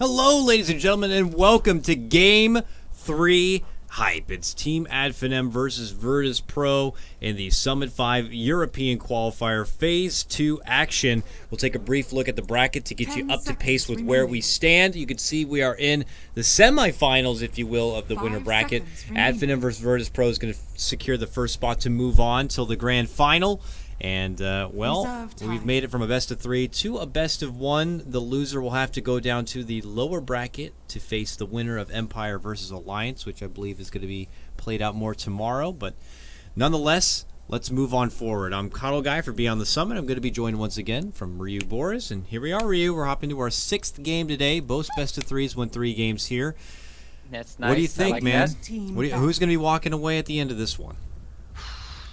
Hello, ladies and gentlemen, and welcome to Game 3 Hype. It's Team Finem versus Virtus Pro in the Summit 5 European Qualifier Phase 2 action. We'll take a brief look at the bracket to get you up to pace with where we stand. You can see we are in the semifinals, if you will, of the winner bracket. Finem versus Virtus Pro is going to secure the first spot to move on till the grand final. And, well, we've made it from a best of 3 to a best of 1. The loser will have to go down to the lower bracket to face the winner of Empire versus Alliance, which I believe is going to be played out more tomorrow. But nonetheless, let's move on forward. I'm KotLGuy for Beyond the Summit. I'm going to be joined once again from Ryuuboruzz. And here we are, Ryu. We're hopping to our 6th game today. Both best of 3s won 3 games here. That's nice. What do you think, like man? Who's going to be walking away at the end of this one?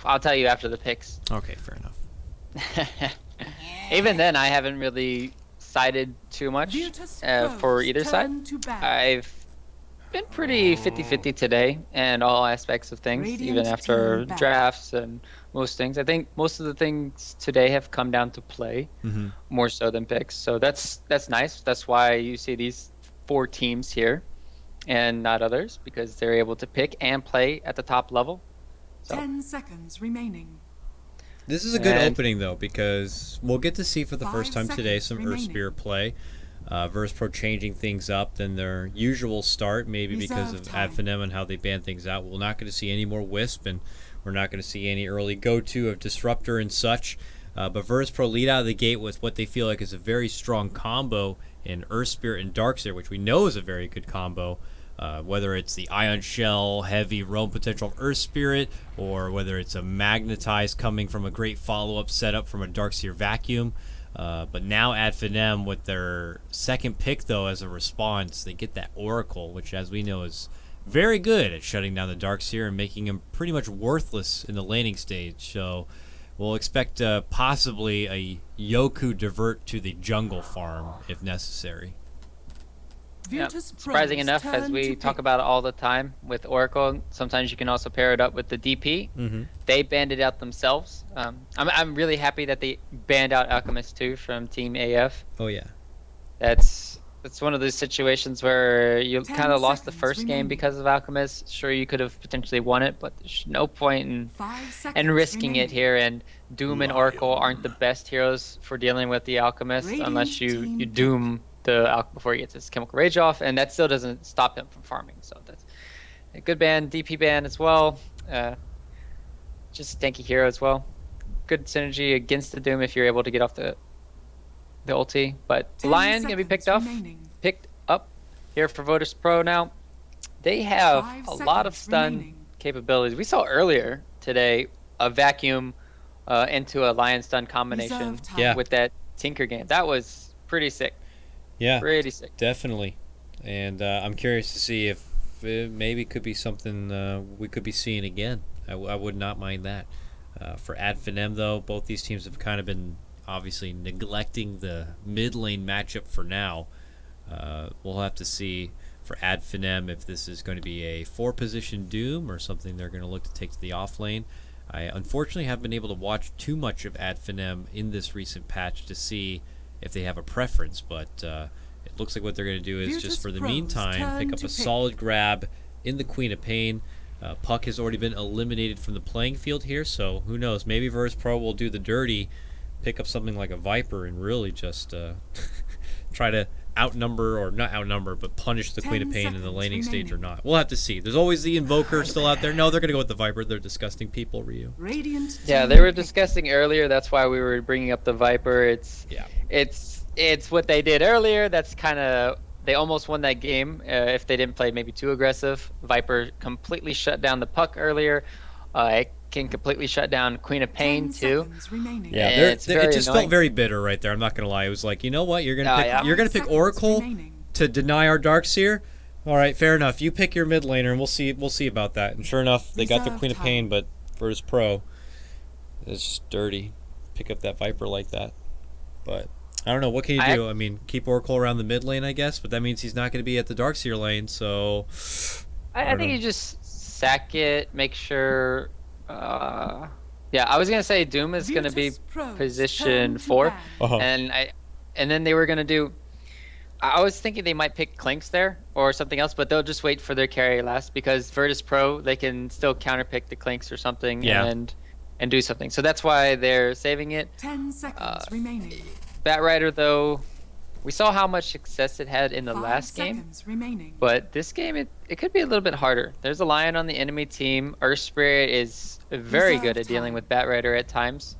I'll tell you after the picks. Okay, fair enough. Even then, I haven't really sided too much for either side. I've been pretty 50-50 today and all aspects of things, even after drafts and most things. I think most of the things today have come down to play more so than picks. So that's nice. That's why you see these 4 teams here and not others, because they're able to pick and play at the top level. So. 10 seconds remaining. This is a good opening, though, because we'll get to see for the first time today some Earth Spear play. Virtus Pro changing things up than their usual start, maybe because of Finem and how they ban things out. We're not going to see any more Wisp, and we're not going to see any early go-to of Disruptor and such. But Virtus Pro lead out of the gate with what they feel like is a very strong combo in Earth Spirit and Darkseer, which we know is a very good combo. Whether it's the Ion Shell, heavy roam potential of Earth Spirit, or whether it's a Magnetize coming from a great follow-up setup from a Darkseer Vacuum. But now Finem, with their second pick, though, as a response, they get that Oracle, which, as we know, is very good at shutting down the Darkseer and making him pretty much worthless in the laning stage. So we'll expect possibly a Yoku divert to the jungle farm, if necessary. Yeah. Surprising enough, as we talk about it all the time with Oracle, sometimes you can also pair it up with the DP. They banned it out themselves. I'm really happy that they banned out Alchemist too from Team AF. Oh yeah, that's one of those situations where you kind of lost the first game because of Alchemist. Sure, you could have potentially won it, but there's no point in risking it here. And Doom and Oracle aren't the best heroes for dealing with the Alchemist unless you Doom the Alchemist before he gets his Chemical Rage off, and that still doesn't stop him from farming. So that's a good ban, DP ban as well. Just tanky hero as well. Good synergy against the Doom if you're able to get off the ulti. But Lion gonna be picked up here for Virtus Pro now. They have a lot of stun capabilities. We saw earlier today a vacuum into a Lion stun combination with that Tinker game. That was pretty sick. Yeah, pretty sick. Definitely. And I'm curious to see if it maybe could be something we could be seeing again. I would not mind that. For Finem, though, both these teams have kind of been obviously neglecting the mid lane matchup for now. We'll have to see for Finem if this is going to be a 4-position Doom or something they're going to look to take to the off lane. I unfortunately haven't been able to watch too much of Finem in this recent patch to see if they have a preference, but it looks like what they're going to do is just for the meantime pick up a solid grab in the Queen of Pain. Puck has already been eliminated from the playing field here, so who knows, maybe Virtus Pro will do the dirty, pick up something like a Viper and really just try to but punish the Queen of Pain in the laning stage or not. We'll have to see. There's always the Invoker still out there. No, they're going to go with the Viper. They're disgusting people, Ryu. Yeah, they were discussing earlier. That's why we were bringing up the Viper. It's what they did earlier. That's kind of, they almost won that game if they didn't play maybe too aggressive. Viper completely shut down the Puck earlier. It can completely shut down Queen of Pain too. Yeah, it just felt very bitter right there. I'm not gonna lie. It was like, you know what? You're gonna pick Oracle to deny our Darkseer. All right, fair enough. You pick your mid laner, and we'll see about that. And sure enough, they got the Queen of Pain, but Virtus Pro, it's just dirty. Pick up that Viper like that. But I don't know. What can you do? I mean, keep Oracle around the mid lane, I guess. But that means he's not going to be at the Darkseer lane. So I think you just sack it. Make sure. Yeah, I was gonna say Doom is gonna be position 4, and then they were gonna do I was thinking they might pick Clinks there or something else, but they'll just wait for their carry last because Virtus Pro, they can still counterpick the Clinks or something and do something. So that's why they're saving it. 10 seconds remaining. Batrider, though, we saw how much success it had in the last game. Remaining. But this game, it could be a little bit harder. There's a Lion on the enemy team. Earth Spirit is very good at dealing with Batrider at times.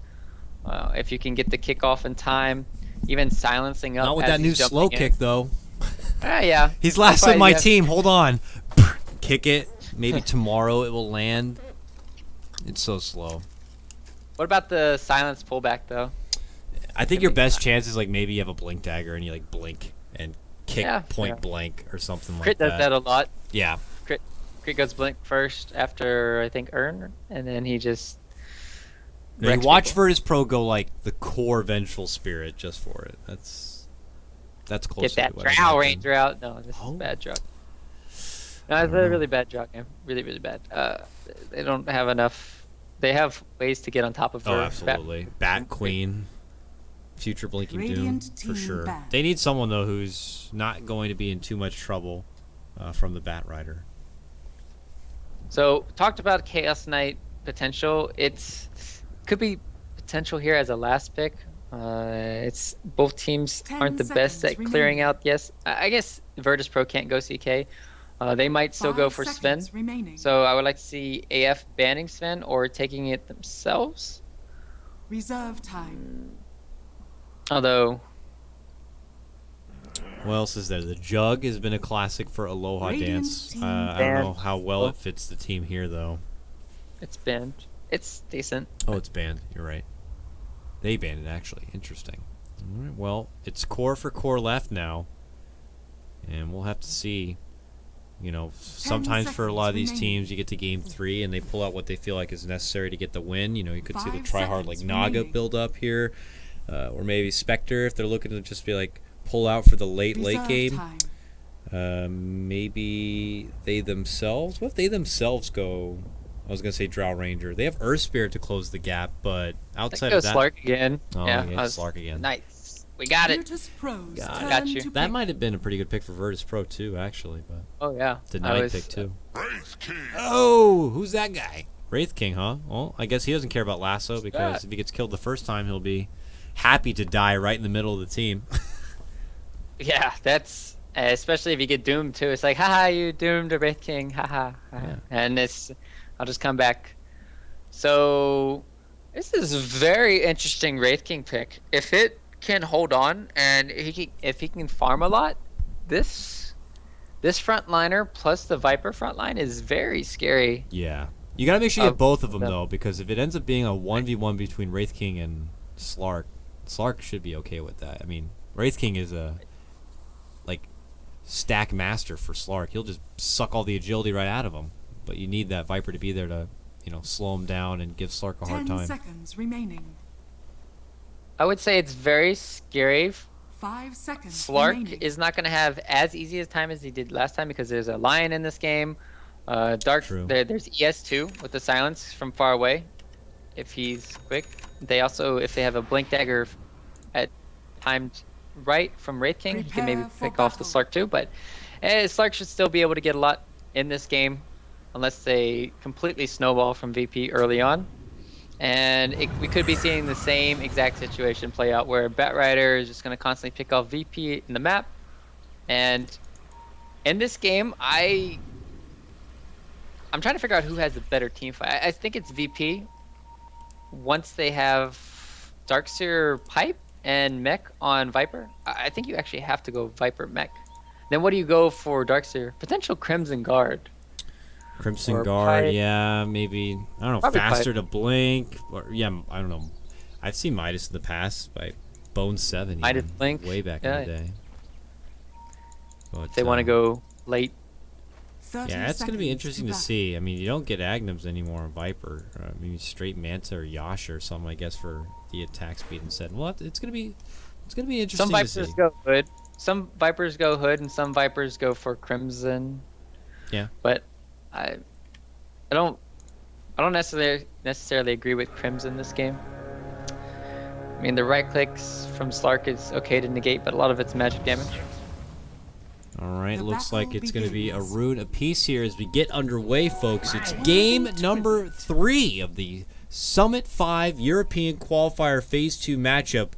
If you can get the kickoff in time, even silencing up. Not with as that new he's slow jumping kick, in. though. Yeah. He's last That's on why my team. Hold on. Kick it. Maybe tomorrow it will land. It's so slow. What about the silence pullback, though? I think your best chance is like maybe you have a blink dagger and you like blink and kick point blank or something like Crit that. does that a lot. Yeah. Crit goes blink first after I think Earn, and then he just. Now you watch Virtus Pro go like the core Vengeful Spirit just for it. That's close. Get that Drow Ranger out. No, this is a bad drug. No, it's a really bad drug game. Really, really bad. They don't have enough. They have ways to get on top of her. Oh, absolutely. Bat Queen. Future Blinking Doom, for sure. They need someone, though, who's not going to be in too much trouble from the Batrider. So, talked about Chaos Knight potential. Could be potential here as a last pick. It's both teams aren't the best at clearing out. Yes, I guess Virtus Pro can't go CK. They might still go for Sven. So I would like to see AF banning Sven or taking it themselves. Reserve time. Although, what else is there? The Jug has been a classic for Aloha Dance. I don't know how well it fits the team here, though. It's banned. It's decent. Oh, it's banned. You're right. They banned it, actually. Interesting. All right, well, it's core for core left now. And we'll have to see. You know, sometimes for a lot of these teams, you get to game 3 and they pull out what they feel like is necessary to get the win. You know, you could see the tryhard like Naga build up here. Or maybe Spectre if they're looking to just be like pull out for the late game. Maybe they themselves. What if they themselves go? I was gonna say Drow Ranger. They have Earth Spirit to close the gap, but outside of that, Slark again. Oh, yeah, Slark again. Nice, we got it. Got you. That might have been a pretty good pick for Virtus Pro too, actually. But oh yeah, denied pick too. Oh, who's that guy? Wraith King, huh? Well, I guess he doesn't care about Lasso because if he gets killed the first time, he'll be happy to die right in the middle of the team. Yeah, that's especially if you get doomed too. It's like, haha, you doomed a Wraith King, haha. Yeah. And I'll just come back. So this is a very interesting Wraith King pick. If it can hold on and if he can farm a lot, this frontliner plus the Viper frontline is very scary. Yeah, you gotta make sure you have both of them though, because if it ends up being a 1v1 between Wraith King and Slark should be okay with that. I mean, Wraith King is a stack master for Slark. He'll just suck all the agility right out of him. But you need that Viper to be there to, slow him down and give Slark a hard time. 10 seconds remaining. I would say it's very scary. 5 seconds Slark remaining. is not going to have as easy a time as he did last time because there's a Lion in this game. There's ES2 with the silence from far away if he's quick. They also, if they have a Blink Dagger at timed right from Wraith King, he can maybe pick off the Slark too. But Slark should still be able to get a lot in this game unless they completely snowball from VP early on. And we could be seeing the same exact situation play out where Batrider is just going to constantly pick off VP in the map. And in this game, I'm trying to figure out who has the better team fight. I think it's VP. Once they have Darkseer Pipe and Mech on Viper, I think you actually have to go Viper Mech. Then what do you go for Darkseer? Potential Crimson Guard. Crimson Guard, Pipe. yeah, maybe. I don't know, Probably faster Pipe. to blink. Or, yeah, I don't know. I've seen Midas in the past by Bone 7. Midas even, blink. way back in the day. But, If they want to go late. yeah, it's going to be interesting to see. I mean, you don't get Agnums anymore on Viper. Maybe straight Manta or Yasha or something, I guess, for the attack speed instead. Well, it's going to be interesting Some to see. Vipers go Hood. Some Vipers go Hood, and some Vipers go for Crimson. Yeah. But I don't necessarily agree with Crimson this game. I mean, the right clicks from Slark is okay to negate, but a lot of it's magic damage. All right, The looks like battle it's going to be a begins. rune apiece here as we get underway, folks. It's game number 3 of the Summit 5 European Qualifier Phase 2 matchup.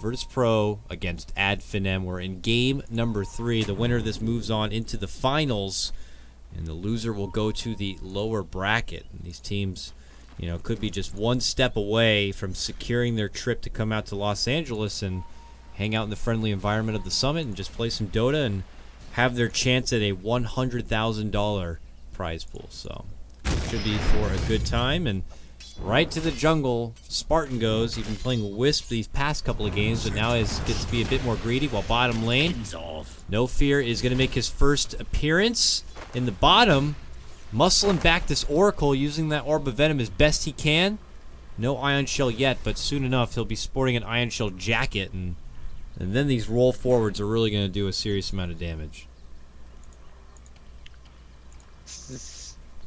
Virtus Pro against Ad Finem. We're in game number 3. The winner of this moves on into the finals, and the loser will go to the lower bracket. And these teams, you know, could be just one step away from securing their trip to come out to Los Angeles and hang out in the friendly environment of the Summit and just play some Dota and have their chance at a $100,000 prize pool. So it should be for a good time. And right to the jungle, Spartan goes. He's been playing Wisp these past couple of games, but now gets to be a bit more greedy. While bottom lane, No Fear is going to make his first appearance in the bottom, muscling back this Oracle, using that Orb of Venom as best he can. No Ion Shell yet, but soon enough he'll be sporting an Ion Shell jacket, and then these roll forwards are really going to do a serious amount of damage.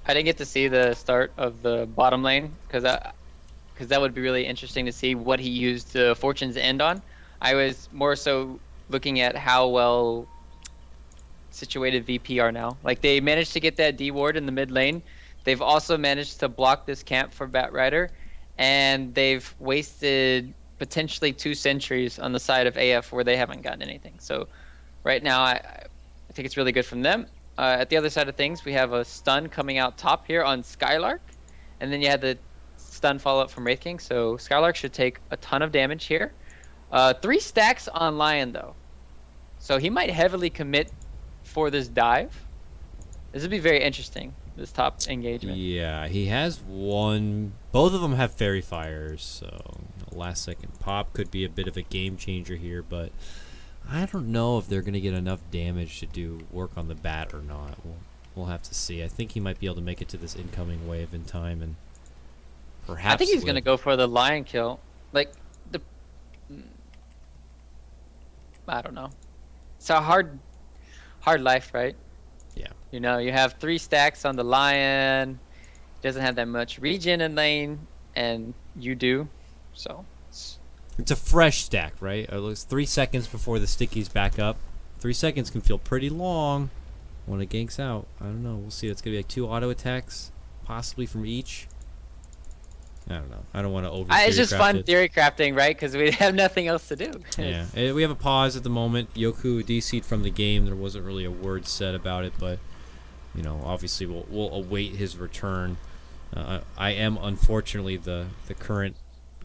I didn't get to see the start of the bottom lane because that would be really interesting to see what he used the Fortune's End on. I was more so looking at how well situated VP are now. Like, they managed to get that D ward in the mid lane. They've also managed to block this camp for Batrider, and they've wasted potentially 2 sentries on the side of AF where they haven't gotten anything. So right now I think it's really good from them. At the other side of things, we have a stun coming out top here on Skylark, and then you had the stun follow-up from Wraith King, so Skylark should take a ton of damage here. 3 stacks on Lion, though, so he might heavily commit for this dive. This would be very interesting, this top engagement. Yeah, he has one. Both of them have Fairy Fires, so last second pop could be a bit of a game changer here, but I don't know if they're going to get enough damage to do work on the bat or not. We'll have to see. I think he might be able to make it to this incoming wave in time, and perhaps I think he's going to go for the Lion kill. Like, I don't know. It's a hard life, right? Yeah. You know, you have 3 stacks on the Lion. Doesn't have that much regen in lane, and you do. So it's a fresh stack, right? It looks 3 seconds before the sticky's back up. 3 seconds can feel pretty long when it ganks out. I don't know. We'll see. It's going to be like 2 auto attacks, possibly from each. I don't know. I don't want to over. It's just fun theory crafting, right? Because we have nothing else to do. Yeah, we have a pause at the moment. Yoku DC'd from the game. There wasn't really a word said about it, but you know, obviously we'll await his return. I am unfortunately the current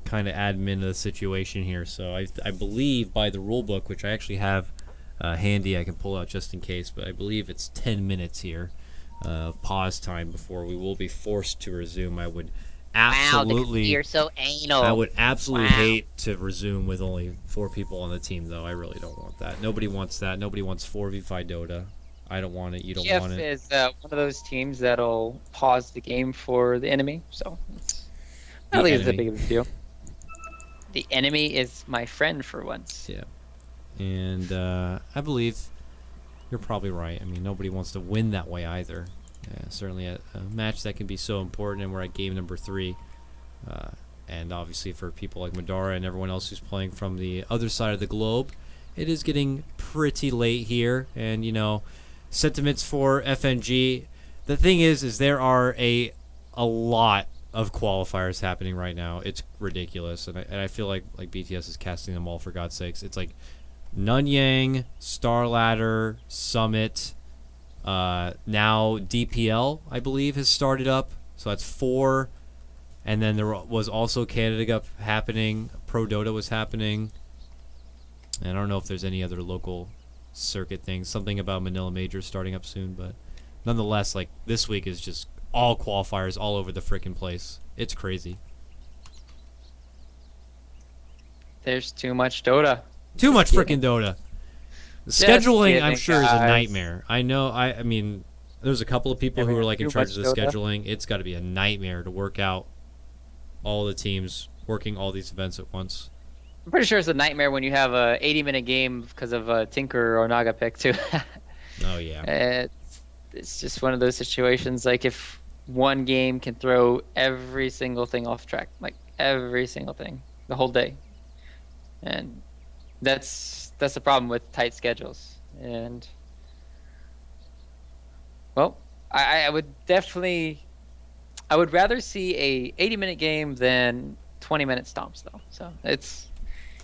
kind of admin of the situation here, so I believe by the rule book, which I actually have handy, I can pull out just in case, but I believe it's 10 minutes here of pause time before we will be forced to resume. I would absolutely. Wow, you're so anal. I would absolutely hate to resume with only 4 people on the team, though. I really don't want that. Nobody wants that. Nobody wants 4v5 Dota. I don't want it. You don't want it. GF is one of those teams that'll pause the game for the enemy, so I don't think it's that big of a deal. The enemy is my friend for once. Yeah. And I believe you're probably right. I mean, nobody wants to win that way either. Certainly a match that can be so important, and we're at game number 3. And obviously for people like Madara and everyone else who's playing from the other side of the globe, it is getting pretty late here. And, you know, sentiments for FNG. The thing is there are a lot of qualifiers happening right now. It's ridiculous, and I feel like BTS is casting them all, for God's sakes. It's like Nanyang, Star Ladder, Summit, now DPL, I believe, has started up. So that's 4, and then there was also Canada Cup happening. Pro Dota was happening, and I don't know if there's any other local circuit things. Something about Manila Majors starting up soon, but nonetheless, like, this week is just all qualifiers all over the frickin' place. It's crazy. There's too much Dota. Too much frickin' Dota. The scheduling, kidding, I'm sure, is a guys. nightmare. I know. I mean, there's a couple of people who are like in Too charge of much the Dota. scheduling. It's got to be a nightmare to work out all the teams working all these events at once. I'm pretty sure it's a nightmare when you have a 80-minute game because of a Tinker or Naga pick too. Oh yeah. It's just one of those situations. Like, if one game can throw every single thing off track, like every single thing, the whole day, and that's the problem with tight schedules. And Well, I would definitely, I would rather see a 80-minute game than 20-minute stomps, though. So it's,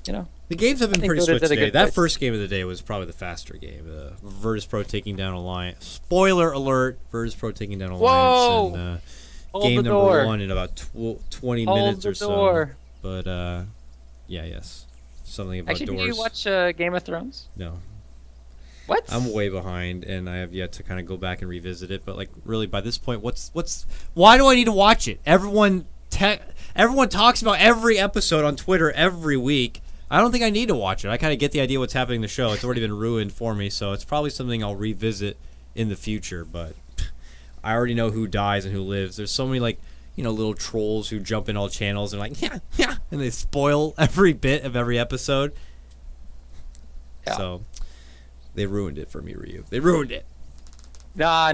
you know. The games have been I think pretty Dota swift did a today. good That choice. first game of the day was probably the faster game. Virtus Pro taking down Alliance. Spoiler alert: Virtus Pro taking down Alliance. Whoa! And, Hold game the number door. 1 in about 20 Hold minutes the or so. door. But yes, something about Actually, doors. do you watch Game of Thrones? No, What? I'm way behind, and I have yet to kind of go back and revisit it. But like, really, by this point, why do I need to watch it? Everyone talks about every episode on Twitter every week. I don't think I need to watch it. I kind of get the idea what's happening in the show. It's already been ruined for me, so it's probably something I'll revisit in the future. But I already know who dies and who lives. There's so many like, little trolls who jump in all channels and like, yeah, and they spoil every bit of every episode. Yeah. So they ruined it for me, Ryu. They ruined it. No.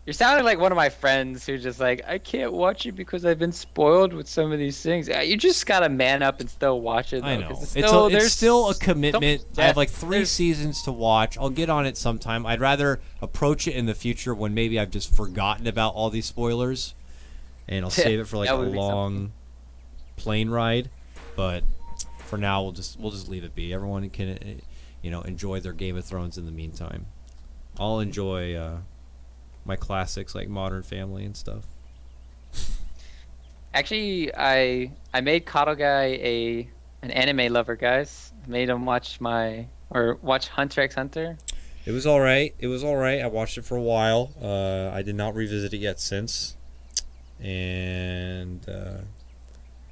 You're sounding like one of my friends who just like, I can't watch it because I've been spoiled with some of these things. You just gotta man up and still watch it. Though, I know. 'cause It's still a so commitment. much I have like depth. 3 seasons to watch. I'll get on it sometime. I'd rather approach it in the future when maybe I've just forgotten about all these spoilers, and I'll save it for like That a would be long plane ride. But for now, we'll just leave it be. Everyone can, enjoy their Game of Thrones in the meantime. I'll enjoy my classics like Modern Family and stuff. Actually, I made KotLGuy an anime lover, guys. I made him watch Hunter x Hunter. It was all right. I watched it for a while. I did not revisit it yet since. And The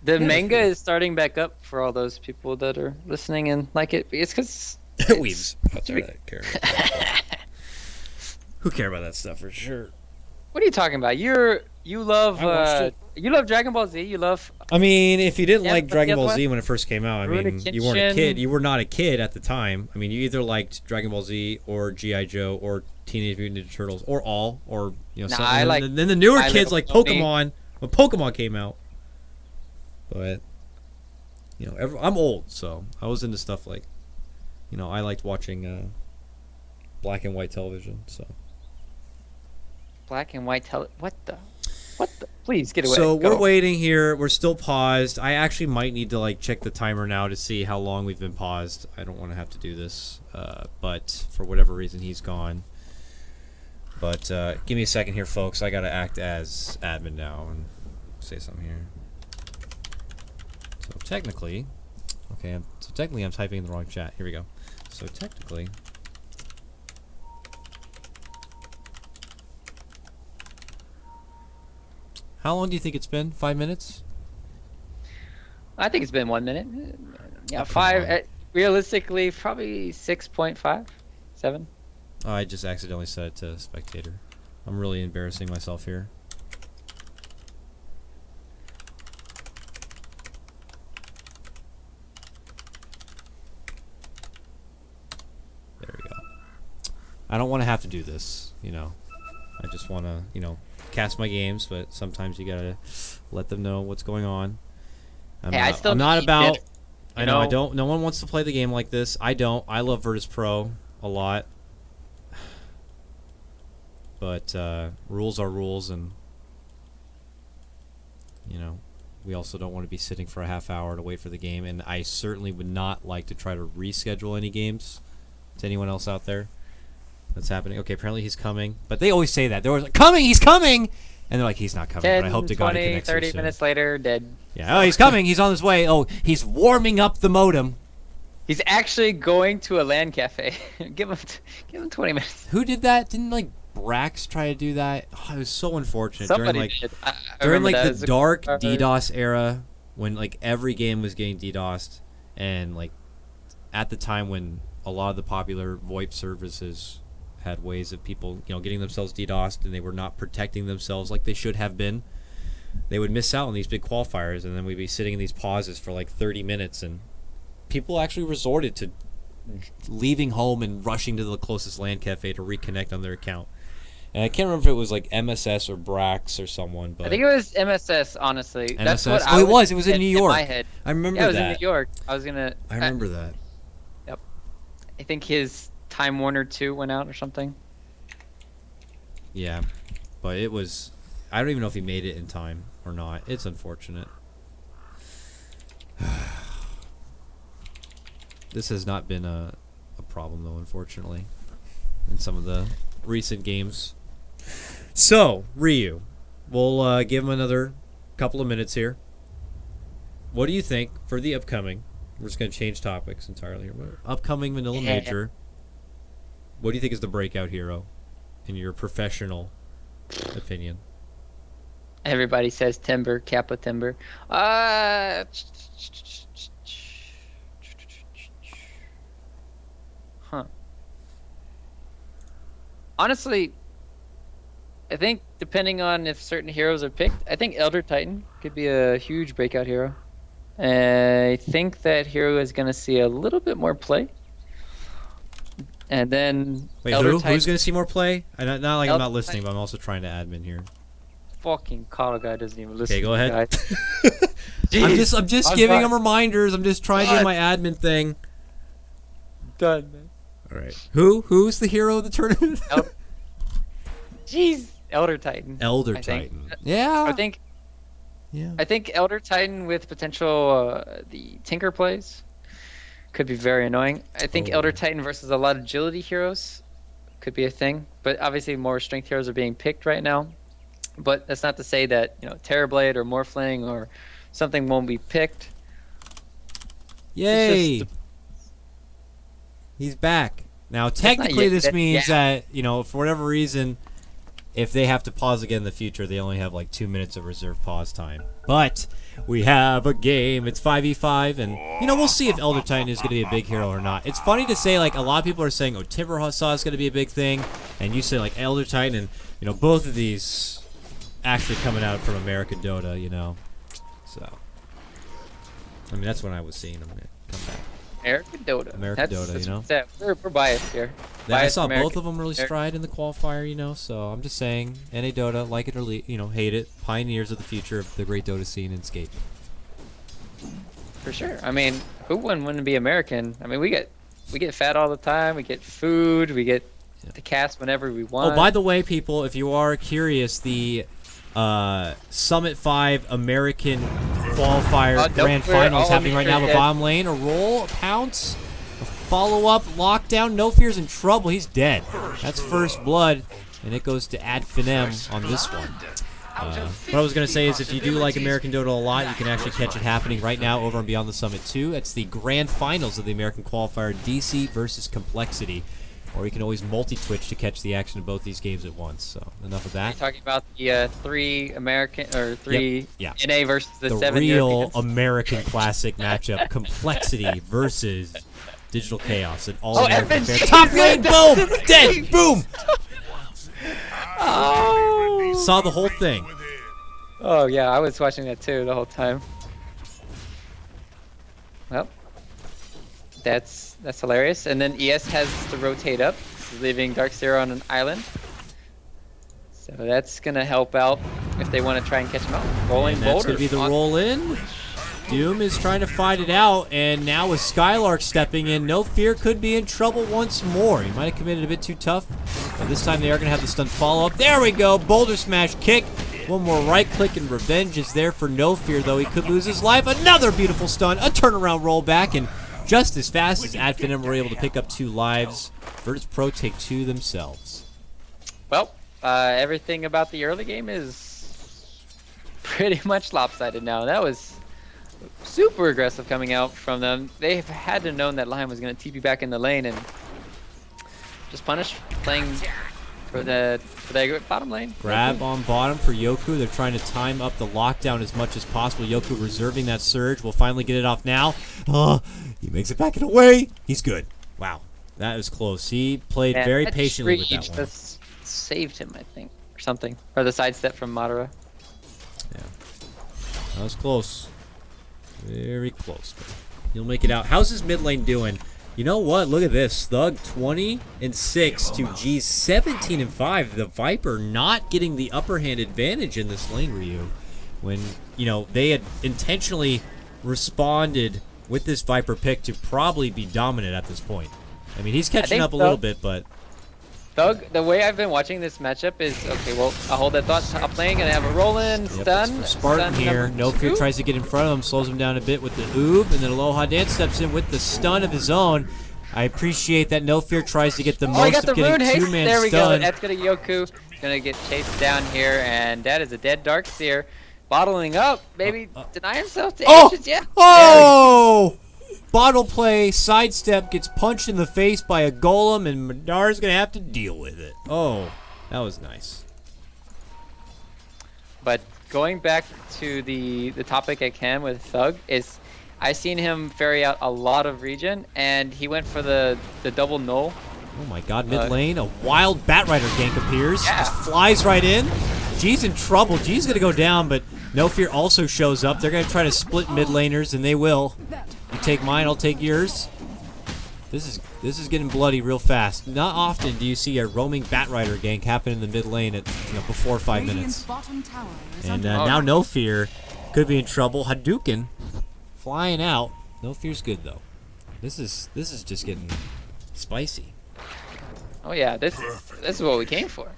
Yeah, manga that's is starting back up for all those people that are listening and like it. It's because weebs outside that care. Who care about that stuff for sure? What are you talking about? You love I watched you love Dragon Ball Z. You love I mean, if you didn't Yeah, like but Dragon the other Ball Z one? when it first came out, I Rurouni mean, you weren't a Kenshin. kid. You were not a kid at the time. I mean, you either liked Dragon Ball Z or G.I. Joe or Teenage Mutant Ninja Turtles or all or Nah, something. I like And then the newer My kids Little like Pony. Pokemon when Pokemon came out. But I'm old, so I was into stuff like, I liked watching black and white television. So black and white what the please get away. So Go. we're waiting here. We're still paused. I actually might need to like check the timer now to see how long we've been paused. I don't want to have to do this, but for whatever reason he's gone. But give me a second here, folks. I gotta act as admin now and say something here. So technically, I'm typing in the wrong chat. Here we go. So technically. How long do you think it's been? 5 minutes? I think it's been 1 minute. Yeah, Oh, come 5. on. Realistically, probably 6.5, 7. Oh, I just accidentally set it to spectator. I'm really embarrassing myself here. There we go. I don't want to have to do this, I just want to, cast my games, but sometimes you gotta let them know what's going on. I'm not about. I know I don't. No one wants to play the game like this. I don't. I love Virtus Pro a lot, but rules are rules, and we also don't want to be sitting for a half hour to wait for the game. And I certainly would not like to try to reschedule any games. To anyone else out there that's happening. Okay, apparently he's coming, but they always say that. They're always like, coming, he's coming, and they're like, he's not coming. 10, But I hope to God he 20, connects 30 soon. minutes later, dead. Yeah, oh, he's coming. He's on his way. Oh, he's warming up the modem. He's actually going to a LAN cafe. give him 20 minutes. Who did that? Didn't like Brax try to do that? Oh, it was so unfortunate. Somebody during did. I during remember like that the as a dark card. DDoS era, when like every game was getting DDoSed, and like at the time when a lot of the popular VoIP services had ways of people, getting themselves DDoSed, and they were not protecting themselves like they should have been. They would miss out on these big qualifiers, and then we'd be sitting in these pauses for like 30 minutes, and people actually resorted to leaving home and rushing to the closest LAN cafe to reconnect on their account. And I can't remember if it was like MSS or Brax or someone, but I think it was MSS, honestly. That's what MSS? Oh, it was. It was in in New York. my head. I remember Yeah, it was that. in New York. I was gonna. I remember that. I think his Time Warner 2 went out or something. Yeah, but it was. I don't even know if he made it in time or not. It's unfortunate. This has not been a problem though, unfortunately, in some of the recent games. So Ryu, we'll give him another couple of minutes here. What do you think for the upcoming? We're just going to change topics entirely here. Upcoming Vanilla Major. What do you think is the breakout hero, in your professional opinion? Everybody says Timber, Kappa Timber. Huh. Honestly, I think depending on if certain heroes are picked, I think Elder Titan could be a huge breakout hero. I think that hero is going to see a little bit more play. And then wait, Elder who? Titan, Who's going to see more play? Not like I'm not listening, but I'm also trying to admin here. fucking KotLGuy doesn't even listen. Okay, go to ahead. Jeez, I'm just giving him reminders. I'm just trying to do my admin thing. Done, man. All right. Who's the hero of the tournament? Jeez, Elder Titan. Elder Titan. Yeah. I think Elder Titan with potential the Tinker plays could be very annoying. I think Elder Titan versus a lot of agility heroes could be a thing, but obviously more strength heroes are being picked right now. But that's not to say that, you know, Terrorblade or Morphling or something won't be picked. Yay! He's back. Now, technically, this means that, you know, for whatever reason, if they have to pause again in the future, they only have like 2 minutes of reserve pause time. But we have a game. It's 5v5, and, you know, we'll see if Elder Titan is going to be a big hero or not. It's funny to say, like, a lot of people are saying, oh, Timbersaw is going to be a big thing, and you say, like, Elder Titan, and, you know, both of these actually coming out from American Dota, you know. So, I mean, that's when I was seeing them come back. American Dota. American Dota, you know. We're biased here. I saw both of them really stride in the qualifier, you know. So I'm just saying, NA Dota, like it or you know, hate it, pioneers of the future of the great Dota scene in Skate. For sure. I mean, who wouldn't want to be American? I mean, we get fat all the time. We get food. We get the cast whenever we want. Oh, by the way, people, if you are curious, the Summit 5 American qualifier grand final is happening right now. The bottom lane, a roll, a pounce, a follow-up, lockdown. No Fear's in trouble. He's dead. That's first blood, and it goes to Finem on this one. What I was going to say is if you do like American Dota a lot, you can actually catch it happening right now over and Beyond the Summit 2. It's the grand finals of the American qualifier, DC versus Complexity. Or you can always multi-twitch to catch the action of both these games at once. So enough of that. You're talking about the three American or three NA versus the 7 real Europeans. American classic matchup: Complexity versus Digital Chaos. An all-American fair. Top lane, boom, dead, boom. Oh. Saw the whole thing. Oh yeah, I was watching that too the whole time. Well, that's hilarious. And then ES has to rotate up, leaving Dark Zero on an island. So that's gonna help out if they want to try and catch him out. Rolling and that's gonna be the roll in. Doom is trying to fight it out, and now with Skylark stepping in, No Fear could be in trouble once more. He might have committed a bit too tough, but this time they are gonna have the stun follow-up. There we go, Boulder Smash kick. One more right click and revenge is there for No Fear, though he could lose his life. Another beautiful stun, a turnaround rollback, and just as fast as Finem were able to pick up 2 lives, Virtus Pro take 2 themselves. Well, everything about the early game is pretty much lopsided now. That was super aggressive coming out from them. They had to known that Lion was going to TP back in the lane and just punish, playing for the bottom lane. Grab on bottom for Yoku. They're trying to time up the lockdown as much as possible. Yoku reserving that surge. Will finally get it off now. He makes it back and away. He's good. Wow. That was close. He played very patiently with that one. Saved him, I think, or something. Or the sidestep from Madara. Yeah. That was close. Very close. But he'll make it out. How's his mid lane doing? You know what? Look at this. Thug 20-6 to G's 17-5. The Viper not getting the upper hand advantage in this lane, Ryu. When, you know, they had intentionally responded with this Viper pick to probably be dominant at this point. I mean, he's catching up a little bit, but Thug, the way I've been watching this matchup is, okay, well, I'll hold that thought. Top lane, gonna have a roll-in, stun. Spartan stun here. No Fear two. tries to get in front of him, slows him down a bit with the oob, and then Aloha Dance steps in with the stun of his own. I appreciate that No Fear tries to get the Oh, he most got the of getting rune haste. two-man There we go. stun. That's gonna Yoku. Gonna get chased down here, and that is a dead Darkseer. Bottling up, maybe deny himself to Ancients. Yeah. Oh! Bottle play, sidestep, gets punched in the face by a golem, and Madar's gonna have to deal with it. Oh, that was nice. But going back to the topic at hand with Thug is, I seen him ferry out a lot of regen, and he went for the double null. Oh my god, mid lane, a wild Batrider gank appears. Yeah. Just flies right in. G's in trouble. G's gonna go down, but No Fear also shows up. They're gonna try to split mid laners, and they will. You take mine, I'll take yours. This is getting bloody real fast. Not often do you see a roaming Batrider gank happen in the mid lane at before 5 minutes. And now No Fear could be in trouble. Hadouken flying out. No Fear's good though. This is just getting spicy. Oh yeah, this is what we came for.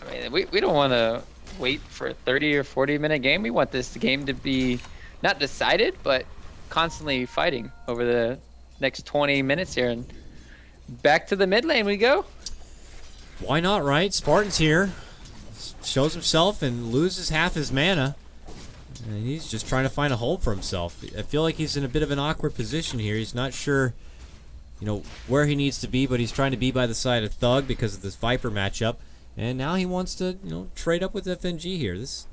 I mean, we don't want to wait for a 30 or 40-minute game. We want this game to be not decided, but constantly fighting over the next 20 minutes here. And back to the mid lane we go. Why not, right? Spartan's here. Shows himself and loses half his mana. And he's just trying to find a hole for himself. I feel like he's in a bit of an awkward position here. He's not sure, where he needs to be, but he's trying to be by the side of Thug because of this Viper matchup. And now he wants to, trade up with FNG here. These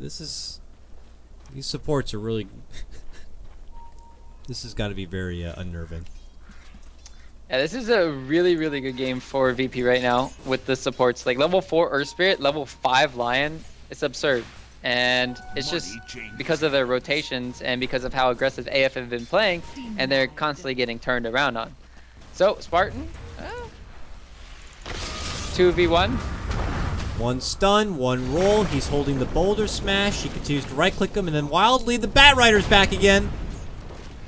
supports are really this has got to be very unnerving. Yeah, this is a really, really good game for VP right now with the supports. Like level 4 Earth Spirit, level 5 Lion, it's absurd. And it's just because of their rotations and because of how aggressive AF have been playing, and they're constantly getting turned around on. So, Spartan, 2v1. One stun, one roll. He's holding the boulder smash. He continues to right-click him, and then wildly the Batrider's back again.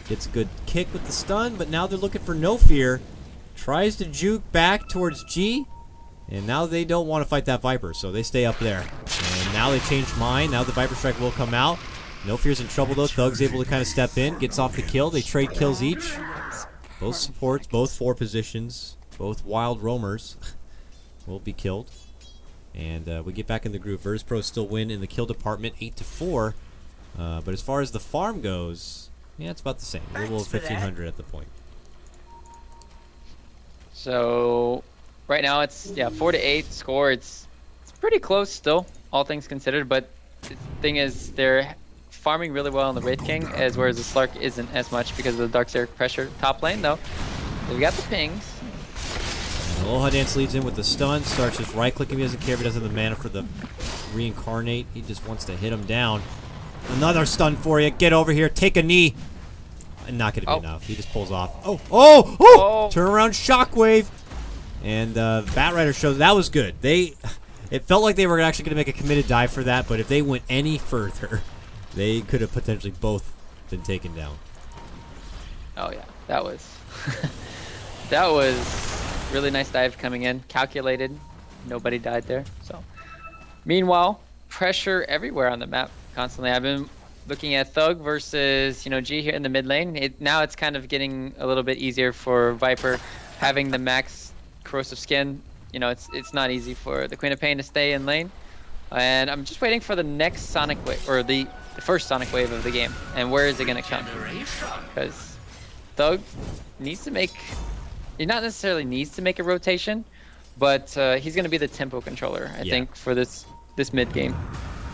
Gets a good kick with the stun, but now they're looking for No Fear. Tries to juke back towards G, and now they don't want to fight that Viper, so they stay up there. And now they change mind. Now the Viper Strike will come out. No Fear's in trouble, though. Thug's able to kind of step in, gets off the kill. They trade kills each. Both supports, both 4 positions, both wild roamers will be killed. And we get back in the groove. Virtus.pro still win in the kill department, 8-4. But as far as the farm goes, yeah, it's about the same. A little over 1,500 at the point. So right now it's 4-8 score. It's pretty close still, all things considered. But the thing is, they're farming really well on the Wraith King, whereas the Slark isn't as much because of the Darkseer pressure. Top lane though, we got the pings. Aloha Dance leads in with the stun, starts just right-clicking. He doesn't care if he doesn't have the mana for the reincarnate. He just wants to hit him down. Another stun for you. Get over here. Take a knee. Not going to be enough. He just pulls off. Oh! Turn around shockwave. And Batrider shows that was good. It felt like they were actually going to make a committed dive for that, but if they went any further, they could have potentially both been taken down. Oh yeah, that was that was really nice dive coming in, calculated. Nobody died there. So, meanwhile, pressure everywhere on the map constantly. I've been looking at Thug versus G here in the mid lane. Now it's kind of getting a little bit easier for Viper, having the max corrosive skin. It's not easy for the Queen of Pain to stay in lane. And I'm just waiting for the next Sonic Wave, or the first Sonic Wave of the game. And where is it going to come? Because Thug needs to make... He not necessarily needs to make a rotation, but he's going to be the tempo controller, I think, for this mid game.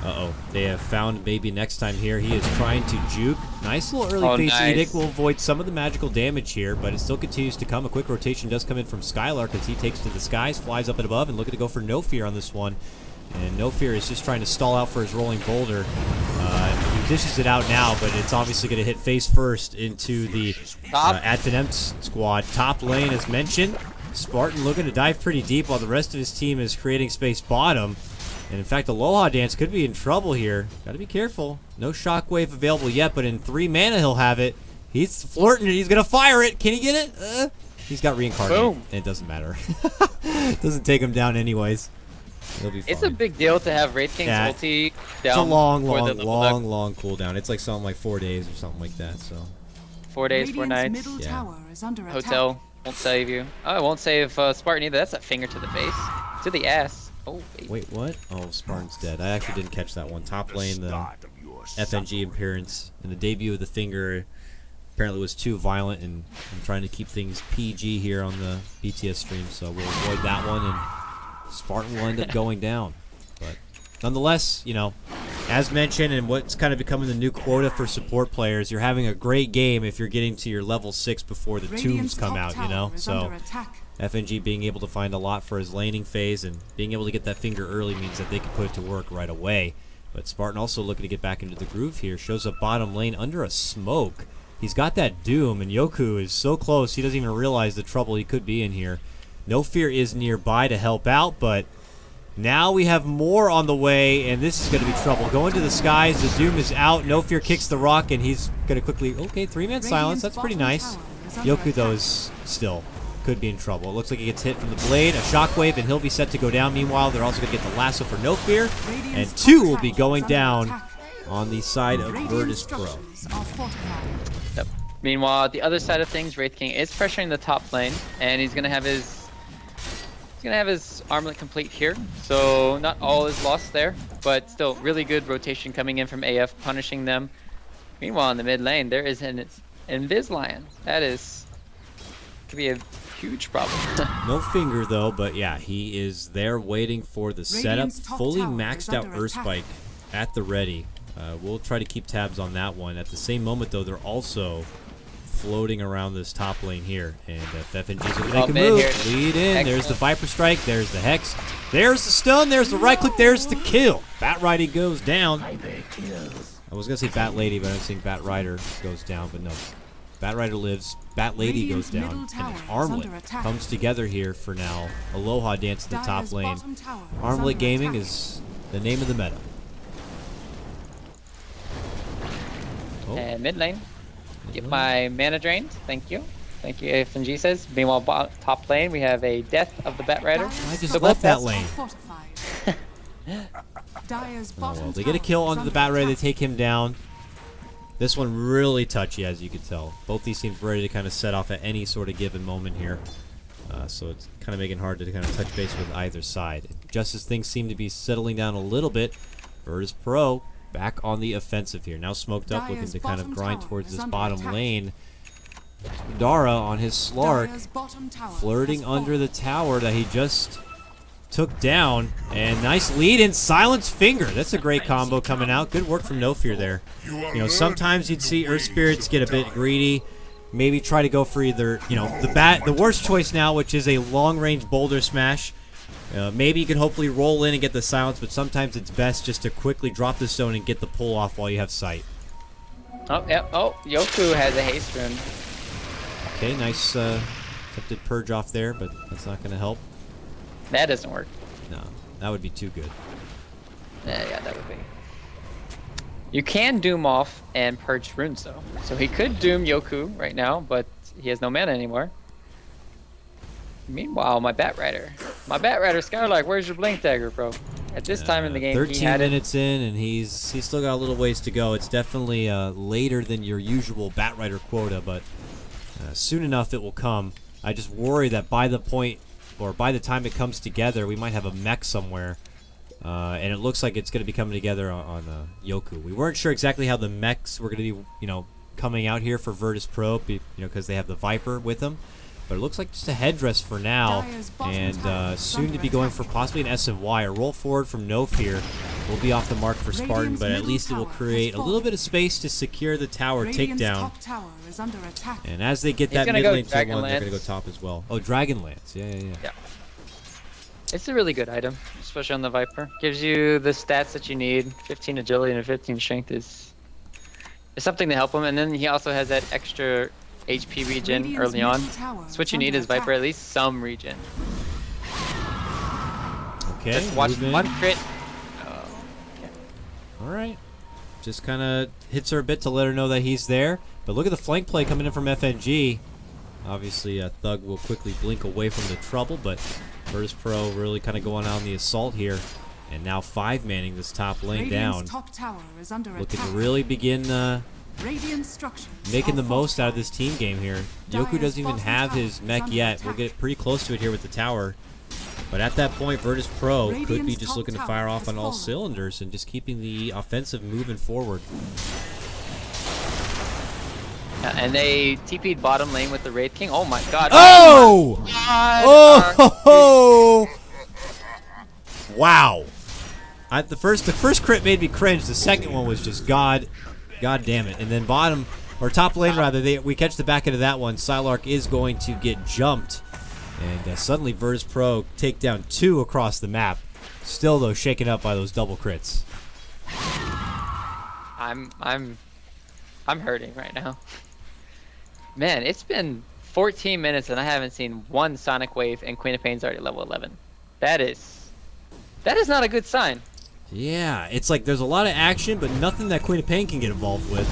Uh-oh. They have found maybe next time here. He is trying to juke. Nice little early Fate's Edict will avoid some of the magical damage here, but it still continues to come. A quick rotation does come in from Skylark as he takes to the skies, flies up and above, and looking to go for No Fear on this one. And No Fear is just trying to stall out for his rolling boulder. He dishes it out now, but it's obviously going to hit face first into the Finem squad. Top lane, as mentioned. Spartan looking to dive pretty deep while the rest of his team is creating space bottom. And in fact, Aloha Dance could be in trouble here. Got to be careful. No shockwave available yet, but in 3 mana he'll have it. He's flirting it. He's going to fire it. Can he get it? He's got reincarnate, Boom. and it doesn't matter. It doesn't take him down anyways. He'll be fine. It's a big deal to have Wraith King's ulti down. It's a long cooldown. It's like something like 4 days or something like that. So 4 days, 4 nights. Middle tower is under attack. Hotel won't save you. Oh, it won't save Spartan either. That's a finger to the face. To the ass. Oh, baby. wait, what? Oh, Spartan's dead. I actually didn't catch that one. Top lane, the FNG appearance and the debut of the finger apparently was too violent, and I'm trying to keep things PG here on the BTS stream, so we'll avoid that one, and Spartan will end up going down. But nonetheless, you know, as mentioned, and what's kind of becoming the new quota for support players, you're having a great game if you're getting to your level 6 before the tombs come out, you know? So FNG being able to find a lot for his laning phase and being able to get that finger early means that they can put it to work right away. But Spartan also looking to get back into the groove here. Shows up bottom lane under a smoke. He's got that Doom, and Yoku is so close he doesn't even realize the trouble he could be in here. No Fear is nearby to help out, but now we have more on the way, and this is going to be trouble. Going to the skies, the Doom is out. No Fear kicks the rock, and he's going to quickly... Okay, 3-man silence. That's pretty nice. Yoku, though, is still could be in trouble. It looks like he gets hit from the blade, a shockwave, and he'll be set to go down. Meanwhile, they're also going to get the lasso for No Fear, and 2 will be going down on the side of Virtus Pro. Yep. Meanwhile, the other side of things, Wraith King is pressuring the top lane, and he's going to have his armlet complete here, so not all is lost there, but still really good rotation coming in from AF, punishing them. Meanwhile, in the mid lane, there is an Invis-Lion. That could be a huge problem. No finger though, but yeah, he is there waiting for the setup. Fully maxed out Earthspike at the ready. We'll try to keep tabs on that one. At the same moment though, they're also floating around this top lane here, and if FNG's going to make a move, lead in. Excellent. There's the Viper Strike, there's the Hex, there's the stun, there's the right click, there's the kill. Bat Rider goes down. I was going to say Bat Lady, but I'm saying Bat Rider goes down, but no. Bat Rider lives, Bat Lady goes down, and an Armlet comes together here for now. Aloha dance to the top lane. Armlet Gaming is the name of the meta. Oh. And mid lane. Get my mana drained. Thank you. Thank you, FNG says. Meanwhile, top lane, we have a death of the Bat Rider. I just left that lane. Oh, well, they get a kill onto the Bat Rider. They take him down. This one really touchy, as you can tell. Both these teams ready to kind of set off at any sort of given moment here. So it's kind of making it hard to kind of touch base with either side. Just as things seem to be settling down a little bit, Virtus Pro back on the offensive here. Now smoked up, looking to kind of grind towards this bottom lane. Dara on his Slark, flirting under the tower that he just took down. And nice lead in Silence Finger. That's a great combo coming out. Good work from No Fear there. You know, sometimes you'd see Earth Spirits get a bit greedy. Maybe try to go for either, you know, the worst choice now, which is a long-range boulder smash. Maybe you can hopefully roll in and get the silence, but sometimes it's best just to quickly drop the stone and get the pull off while you have sight. Oh, yeah. Oh, Yoku has a haste rune. Okay, nice attempted purge off there, but that's not going to help. That doesn't work. No, that would be too good. Yeah, that would be. You can doom off and purge runes, though. So he could doom Yoku right now, but he has no mana anymore. Meanwhile, my Bat Rider, Skylark, where's your Blink Dagger, bro? At this time in the game, 13 minutes in, and he's still got a little ways to go. It's definitely later than your usual Bat Rider quota, but soon enough it will come. I just worry that by the point, or by the time it comes together, we might have a mech somewhere, and it looks like it's going to be coming together on Yoku. We weren't sure exactly how the mechs were going to be, you know, coming out here for Virtus Pro, you know, because they have the Viper with them. But it looks like just a headdress for now, and soon to be going for possibly an SMY. A roll forward from No Fear will be off the mark for Spartan, but at least it will create a little bit of space to secure the tower takedown. And as they get that mid lane 2-1, they're going to go top as well. Oh, Dragonlance. Yeah. It's a really good item, especially on the Viper. Gives you the stats that you need. 15 agility and 15 strength is something to help him. And then he also has that extra HP regen early on. That's what you need is Viper, at least some regen. Okay. Just watch one crit. Okay. Alright. Just kind of hits her a bit to let her know that he's there. But look at the flank play coming in from FNG. Obviously, Thug will quickly blink away from the trouble, but Virtus Pro really kind of going out on the assault here. And now 5-manning this top lane down. Top tower is under Looking attack. to really begin Radiant structures making the are most out of fortified. this team game here. Yoku doesn't even have his mech yet. We'll get pretty close to it here with the tower. But at that point, Virtus Pro could be Radiant's just top looking to tower fire off has on all fallen. cylinders and just keeping the offensive moving forward. Yeah, and they TP'd bottom lane with the Wraith King. Oh my god. Oh! God. Oh! Wow! The first crit made me cringe. The second one was just god damn it. And then top lane rather, we catch the back end of that one. Psylark is going to get jumped, and suddenly Virtus Pro take down 2 across the map. Still though, shaken up by those double crits. I'm hurting right now. Man, it's been 14 minutes and I haven't seen one Sonic Wave, and Queen of Pain's already level 11. That is not a good sign. Yeah, it's like there's a lot of action, but nothing that Queen of Pain can get involved with.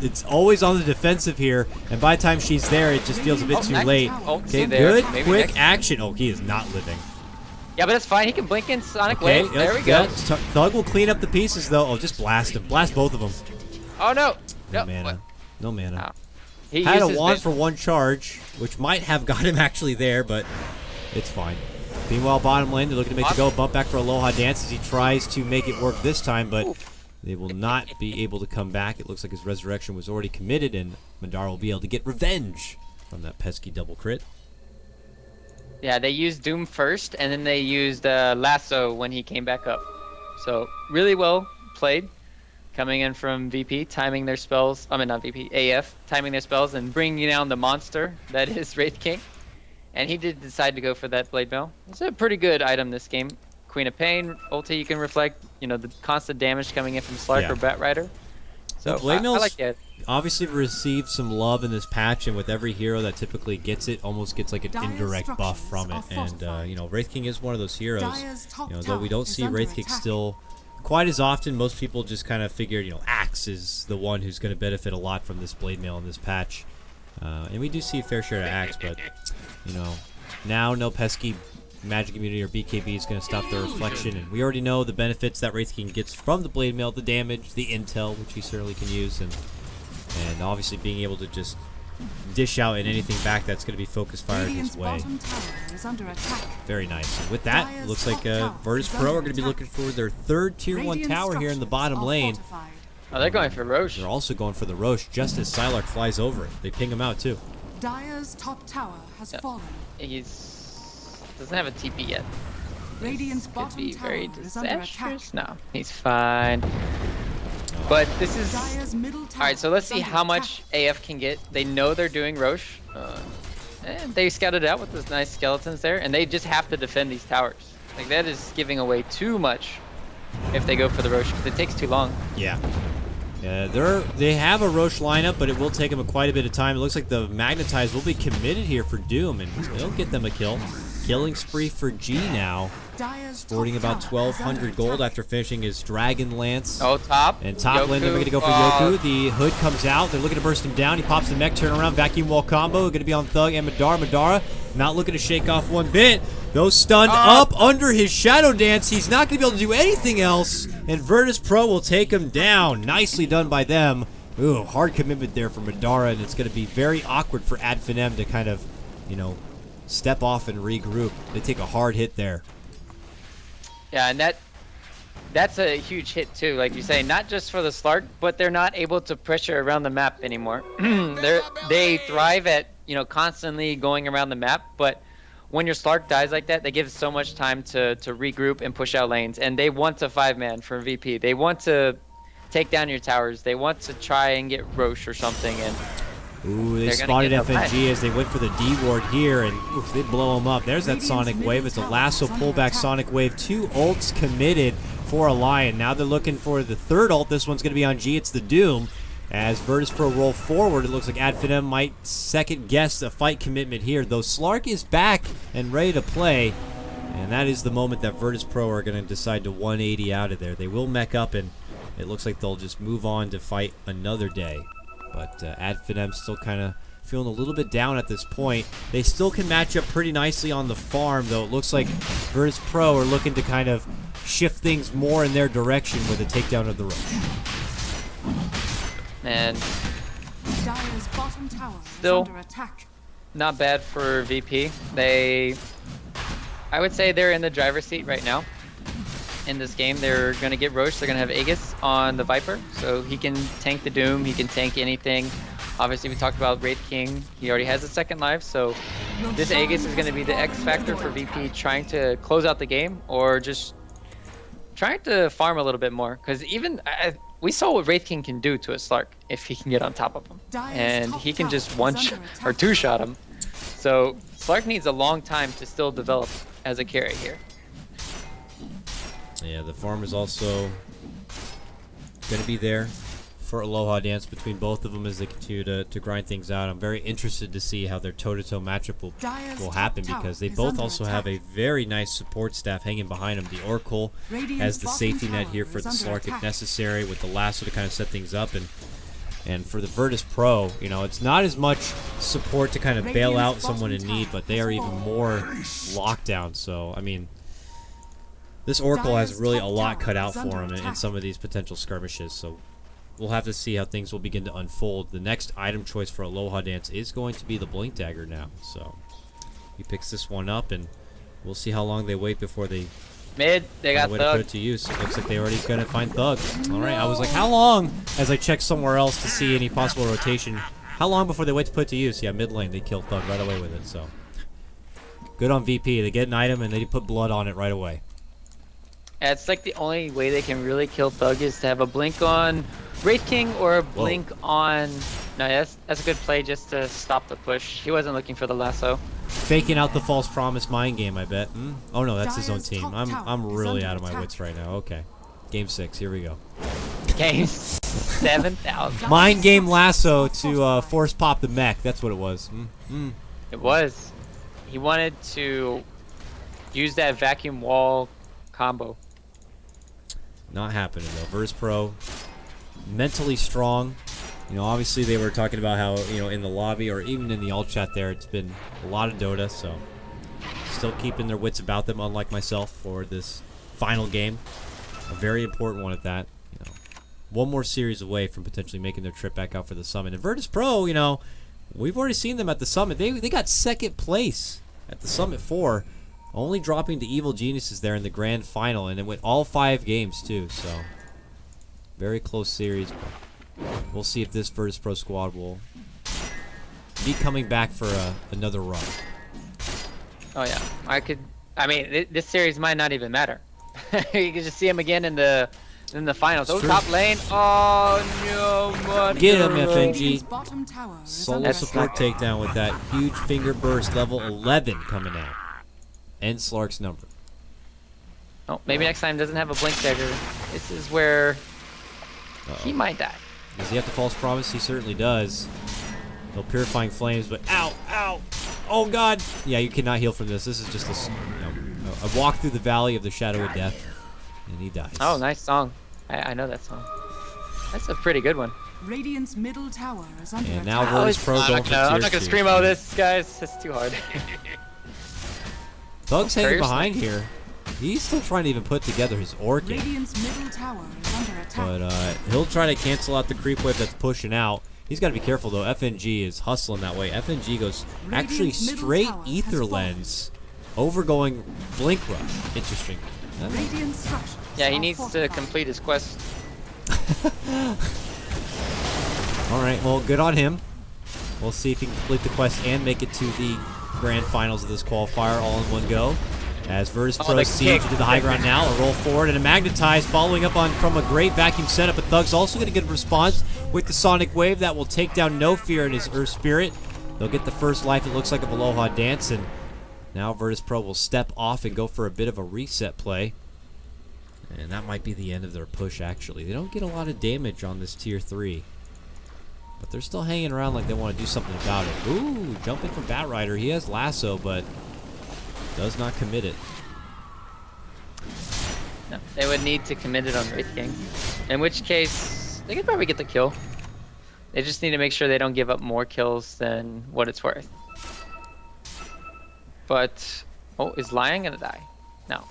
It's always on the defensive here, and by the time she's there, it just feels a bit too late. Okay, good, quick action. Oh, he is not living. Yeah, but it's fine. He can blink in Sonic Okay, Wave. There we go. Thug will clean up the pieces, though. Oh, just blast him. Blast both of them. Oh, no. No mana. No mana. Oh. He Had a used his wand bit. for 1 charge, which might have got him actually there, but it's fine. Meanwhile, bottom lane, they're looking to make the go. Bump back for Aloha Dance as he tries to make it work this time, but they will not be able to come back. It looks like his resurrection was already committed, and Madara will be able to get revenge from that pesky double crit. Yeah, they used Doom first, and then they used Lasso when he came back up. So, really well played. Coming in from VP, timing their spells. I mean, not VP, AF, timing their spells and bringing down the monster that is Wraith King. And he did decide to go for that Blade Mail. It's a pretty good item this game. Queen of Pain, ulti you can reflect, the constant damage coming in from Slark or Bat Rider. So Blade I Mail's like it. obviously received some love in this patch, and with every hero that typically gets it, almost gets like an indirect buff from it. And Wraith King is one of those heroes. Though we don't see Wraith King still quite as often, most people just kind of figured, Axe is the one who's going to benefit a lot from this Blade Mail in this patch. And we do see a fair share of Axe, but, now no pesky Magic Immunity or BKB is going to stop the reflection. And we already know the benefits that Wraith King gets from the Blade Mail, the damage, the intel, which he certainly can use, and obviously being able to just dish out and anything back that's going to be focus fired his way. Very nice. And with that, it looks like Virtus Pro are going to be looking for their 3rd Tier 1 tower here in the bottom lane. Oh, they're going for Roche. They're also going for the Roche just as Psylark flies over it. They ping him out too. Dire's top tower has fallen. Doesn't have a TP yet. Radiant's Could bottom be very tower is under attack. disastrous. No, he's fine. But this is... Dire's middle tower Alright, so let's is see under how attack. much AF can get. They know they're doing Roche. And they scouted out with those nice skeletons there, and they just have to defend these towers. Like, that is giving away too much if they go for the Roche, because it takes too long. Yeah. They have a Roche lineup, but it will take them quite a bit of time. It looks like the Magnetize will be committed here for Doom, and they'll get them a kill. Killing spree for G now. Sporting about 1,200 gold after finishing his Dragon Lance. Oh, top. And top lane, they're going to go for Oh. Yoku. The hood comes out. They're looking to burst him down. He pops the mech, turn around, vacuum wall combo. Going to be on Thug and Madara. Madara not looking to shake off one bit. Though stunned up under his Shadow Dance, he's not going to be able to do anything else. And Virtus Pro will take him down. Nicely done by them. Ooh, hard commitment there for Madara, and it's going to be very awkward for Finem to kind of, step off and regroup. They take a hard hit there. Yeah, and that's a huge hit too. Like you say, not just for the Slark, but they're not able to pressure around the map anymore. They thrive at constantly going around the map, but when your Slark dies like that, they give so much time to regroup and push out lanes. And they want to 5-man from VP. They want to take down your towers. They want to try and get Roche or something. And ooh, they spotted FNG as they went for the D ward here, and oof, they blow him up. There's that Sonic Wave. It's a lasso pullback Sonic Wave. 2 ults committed for a Lion. Now they're looking for the 3rd ult. This one's going to be on G. It's the Doom. As Virtus Pro roll forward, it looks like Finem might second guess a fight commitment here, though Slark is back and ready to play. And that is the moment that Virtus Pro are going to decide to 180 out of there. They will mech up, and it looks like they'll just move on to fight another day. But Finem still kind of feeling a little bit down at this point. They still can match up pretty nicely on the farm, though. It looks like Virtus Pro are looking to kind of shift things more in their direction with a takedown of the Roche. And Dire's bottom tower Still. is under attack. not bad for VP. I would say they're in the driver's seat right now. In this game, they're going to get Roche. They're going to have Aegis on the Viper, so he can tank the Doom. He can tank anything. Obviously, we talked about Wraith King. He already has a second life, so this Aegis is going to be the X factor for VP, trying to close out the game or just trying to farm a little bit more. Because even we saw what Wraith King can do to a Slark if he can get on top of him, and he can just one-shot or two-shot him. So Slark needs a long time to still develop as a carry here. Yeah, the farm is also going to be there for Aloha Dance between both of them as they continue to grind things out. I'm very interested to see how their toe-to-toe matchup will happen, because they both also have a very nice support staff hanging behind them. The Oracle has the safety net here for the Slark if necessary, with the lasso to kind of set things up. And for the Virtus Pro, you know, it's not as much support to kind of bail out someone in need, but they are even more lockdown. So, I mean, this Oracle has really a lot cut out for him in some of these potential skirmishes, so we'll have to see how things will begin to unfold. The next item choice for Aloha Dance is going to be the Blink Dagger now, so he picks this one up, and we'll see how long they wait before they Mid, they got way to put it Thug. to use. It looks like they already gonna find Thug. All right, I was like, how long? As I checked somewhere else to see any possible rotation, how long before they wait to put it to use? Yeah, mid lane, they kill Thug right away with it. So good on VP. They get an item and they put blood on it right away. It's like the only way they can really kill Thug is to have a blink on Wraith King or a blink on... No, that's a good play just to stop the push. He wasn't looking for the lasso. Faking out the false promise mind game, I bet. Oh no, that's his own team. I'm really out of my wits right now. Okay, game 6. Here we go. Game 7,000. Mind game lasso to force pop the mech. That's what it was. It was. He wanted to use that vacuum wall combo. Not happening though. Virtus Pro, mentally strong. You know, obviously they were talking about how, you know, in the lobby or even in the alt chat there, it's been a lot of Dota, so still keeping their wits about them, unlike myself, for this final game. A very important one at that. You know, one more series away from potentially making their trip back out for the Summit. And Virtus Pro, you know, we've already seen them at the Summit. They got second place at the Summit 4, only dropping to Evil Geniuses there in the grand final, and it went all 5 games too, so very close series. We'll see if this Virtus Pro squad will be coming back for another run. Oh yeah, I mean, this series might not even matter. You can just see him again in the finals. Oh, top lane. Oh no, man. Get him, FNG. Radiant's bottom tower is Solo under support attack. takedown with that huge finger burst, level 11 coming out. And Slark's number. Oh, maybe next time doesn't have a blink dagger. This is where he might die. Does he have the false promise? He certainly does. No purifying flames, but ow, ow, oh god! Yeah, you cannot heal from this. This is just a walk through the valley of the shadow of death, and he dies. Oh, nice song. I know that song. That's a pretty good one. Radiant's middle tower is under And now attack. Virtus Pro going for I'm tier not gonna 2. scream out this, guys. It's too hard. Thug's hanging Seriously? behind here. He's still trying to even put together his orchid. Radiant's middle tower is under attack. But he'll try to cancel out the creep wave that's pushing out. He's got to be careful, though. FNG is hustling that way. FNG goes actually Radiant's middle straight tower has ether fallen. lens over going Blink Rush. Interesting. Radiant structures Yeah, he are needs to fortified. complete his quest. All right, well, good on him. We'll see if he can complete the quest and make it to the grand finals of this qualifier all in one go. As Virtus Oh, Pro the siege kick. into the high ground now, a roll forward and a magnetize following up on from a great vacuum setup, but Thug's also going to get a response with the Sonic Wave that will take down No Fear in his Earth Spirit. They'll get the first life, it looks like, of Aloha Dance, and now Virtus Pro will step off and go for a bit of a reset play. And that might be the end of their push, actually. They don't get a lot of damage on this tier 3. But they're still hanging around like they want to do something about it. Ooh, jumping from Batrider. He has lasso, but does not commit it. No, they would need to commit it on Wraith King. In which case, they could probably get the kill. They just need to make sure they don't give up more kills than what it's worth. But, oh, is Lion gonna die? No.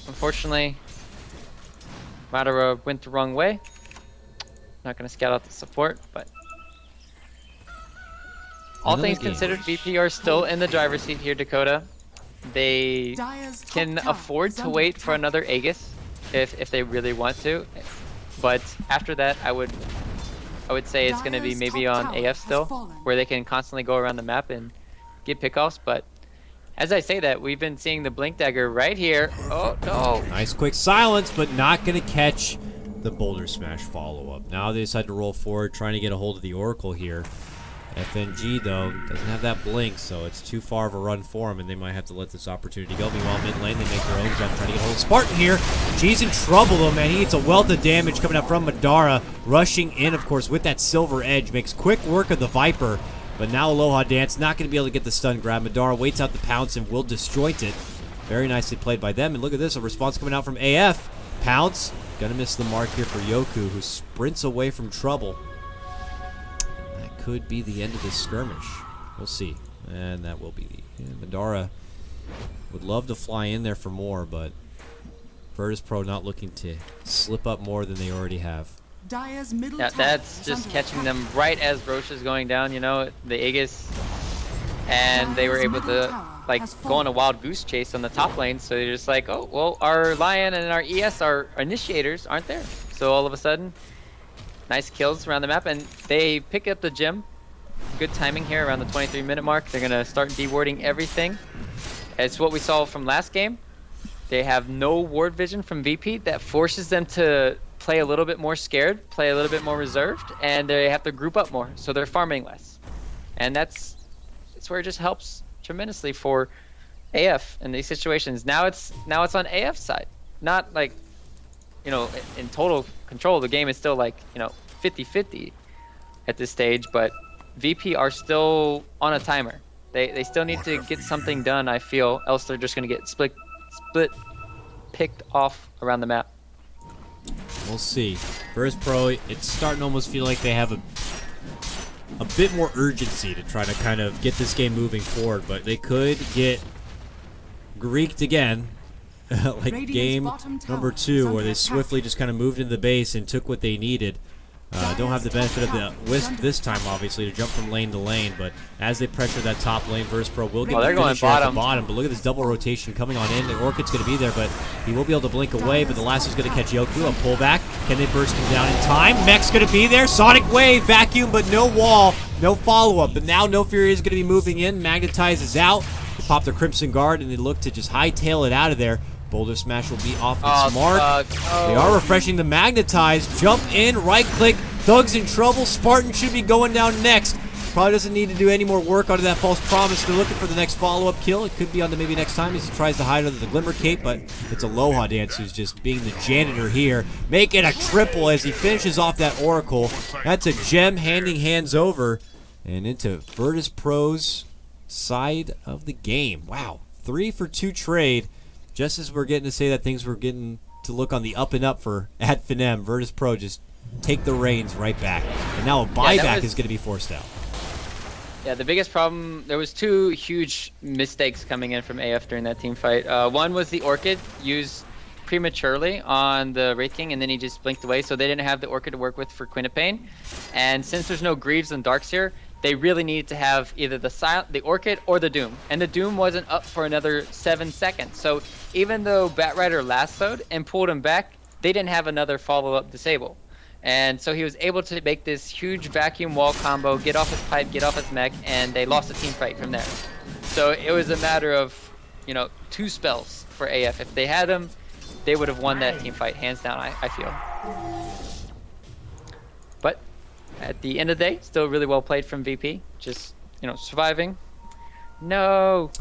Unfortunately, Madara went the wrong way. Not gonna scout out the support, but all things considered, VP are still in the driver's seat here, Dakota. They can afford to wait for another Aegis if they really want to, but after that, I would say it's gonna be maybe on AF still, where they can constantly go around the map and get pickoffs. But as I say that, we've been seeing the Blink Dagger right here. Oh no! Nice quick silence, but not gonna catch the Boulder Smash follow-up. Now they decide to roll forward, trying to get a hold of the Oracle here. FNG, though, doesn't have that blink, so it's too far of a run for him, and they might have to let this opportunity go. Meanwhile, mid lane, they make their own jump, trying to get a hold of Spartan here. G's in trouble, though, man. He gets a wealth of damage coming out from Madara. Rushing in, of course, with that silver edge. Makes quick work of the Viper, but now Aloha Dance not going to be able to get the stun grab. Madara waits out the pounce and will disjoint it. Very nicely played by them, and look at this, a response coming out from AF. Pounce, gonna miss the mark here for Yoku, who sprints away from trouble. That could be the end of this skirmish. We'll see. And that will be the Madara would love to fly in there for more, but Virtus.pro not looking to slip up more than they already have. Yeah, that's just catching them right as Roche is going down, you know, the Aegis. And they were able to like go on a wild goose chase on the top lane, so they're just like, oh, well, our Lion and our ES, our initiators, aren't there. So all of a sudden, nice kills around the map, and they pick up the gem. Good timing here around the 23-minute mark. They're going to start dewarding everything. It's what we saw from last game. They have no ward vision from VP. That forces them to play a little bit more scared, play a little bit more reserved, and they have to group up more, so they're farming less. And that's where it just helps tremendously for AF in these situations. Now it's on AF's side, not like, you know, in total control. The game is still like, you know, 50-50 at this stage, but VP are still on a timer. They still need to get something done, I feel, else they're just gonna get split picked off around the map. We'll see. Virtus.pro, it's starting to almost feel like they have a bit more urgency to try to kind of get this game moving forward, but they could get Greeked again, like game number 2, where they swiftly just kind of moved into the base and took what they needed. Don't have the benefit of the wisp this time, obviously, to jump from lane to lane, but as they pressure that top lane, Virtus.pro will get the finish at the bottom, but look at this double rotation coming on in. The Orchid's going to be there, but he will be able to blink away, but the last is going to catch Yoku. A pullback. Can they burst him down in time? Mech's going to be there. Sonic Wave, vacuum, but no wall, no follow-up. But now No Fury is going to be moving in. Magnetizes out. They pop their Crimson Guard, and they look to just hightail it out of there. Boulder Smash will be off its mark. They are refreshing the Magnetize. Jump in, right-click. Thug's in trouble. Spartan should be going down next. Probably doesn't need to do any more work onto that false promise. They're looking for the next follow-up kill. It could be on the maybe next time as he tries to hide under the Glimmer Cape, but it's Aloha Dance who's just being the janitor here. Making a triple as he finishes off that Oracle. That's a gem handing hands over and into Virtus.pro's side of the game. Wow, 3 for 2 trade. Just as we're getting to say that things were getting to look on the up and up for at Finem, Virtus.pro just take the reins right back. And now a buyback is going to be forced out. Yeah, the biggest problem, there was 2 huge mistakes coming in from AF during that team fight. One was the Orchid used prematurely on the Wraith King, and then he just blinked away, so they didn't have the Orchid to work with for Quinnipiac. And since there's no Greaves and Darks here, they really needed to have either the Orchid or the Doom. And the Doom wasn't up for another 7 seconds. So even though Batrider lassoed and pulled him back, they didn't have another follow-up disable. And so he was able to make this huge vacuum wall combo, get off his pipe, get off his mech, and they lost the team fight from there. So it was a matter of, you know, 2 spells for AF. If they had them, they would have won that team fight, hands down, I feel. But at the end of the day, still really well played from VP. Just, you know, surviving. No.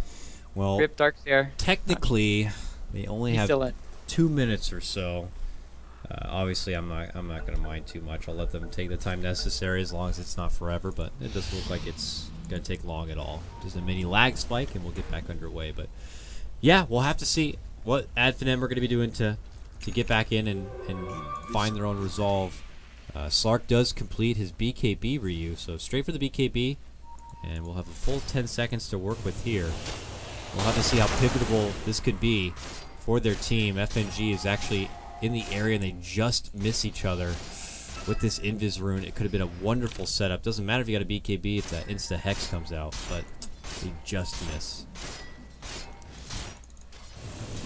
Well, Rip Darkseer. Technically, they only have 2 minutes or so. Obviously, I'm not going to mind too much. I'll let them take the time necessary as long as it's not forever. But it doesn't look like it's going to take long at all. Just a mini lag spike, and we'll get back underway. But yeah, we'll have to see what Ad Finem are going to be doing to get back in and find their own resolve Slark does complete his BKB Ryu, so straight for the BKB, and we'll have a full 10 seconds to work with here. We'll have to see how pivotal this could be for their team. FNG is actually in the area, and they just miss each other with this Invis rune. It could have been a wonderful setup. Doesn't matter if you got a BKB if that Insta Hex comes out, but they just miss.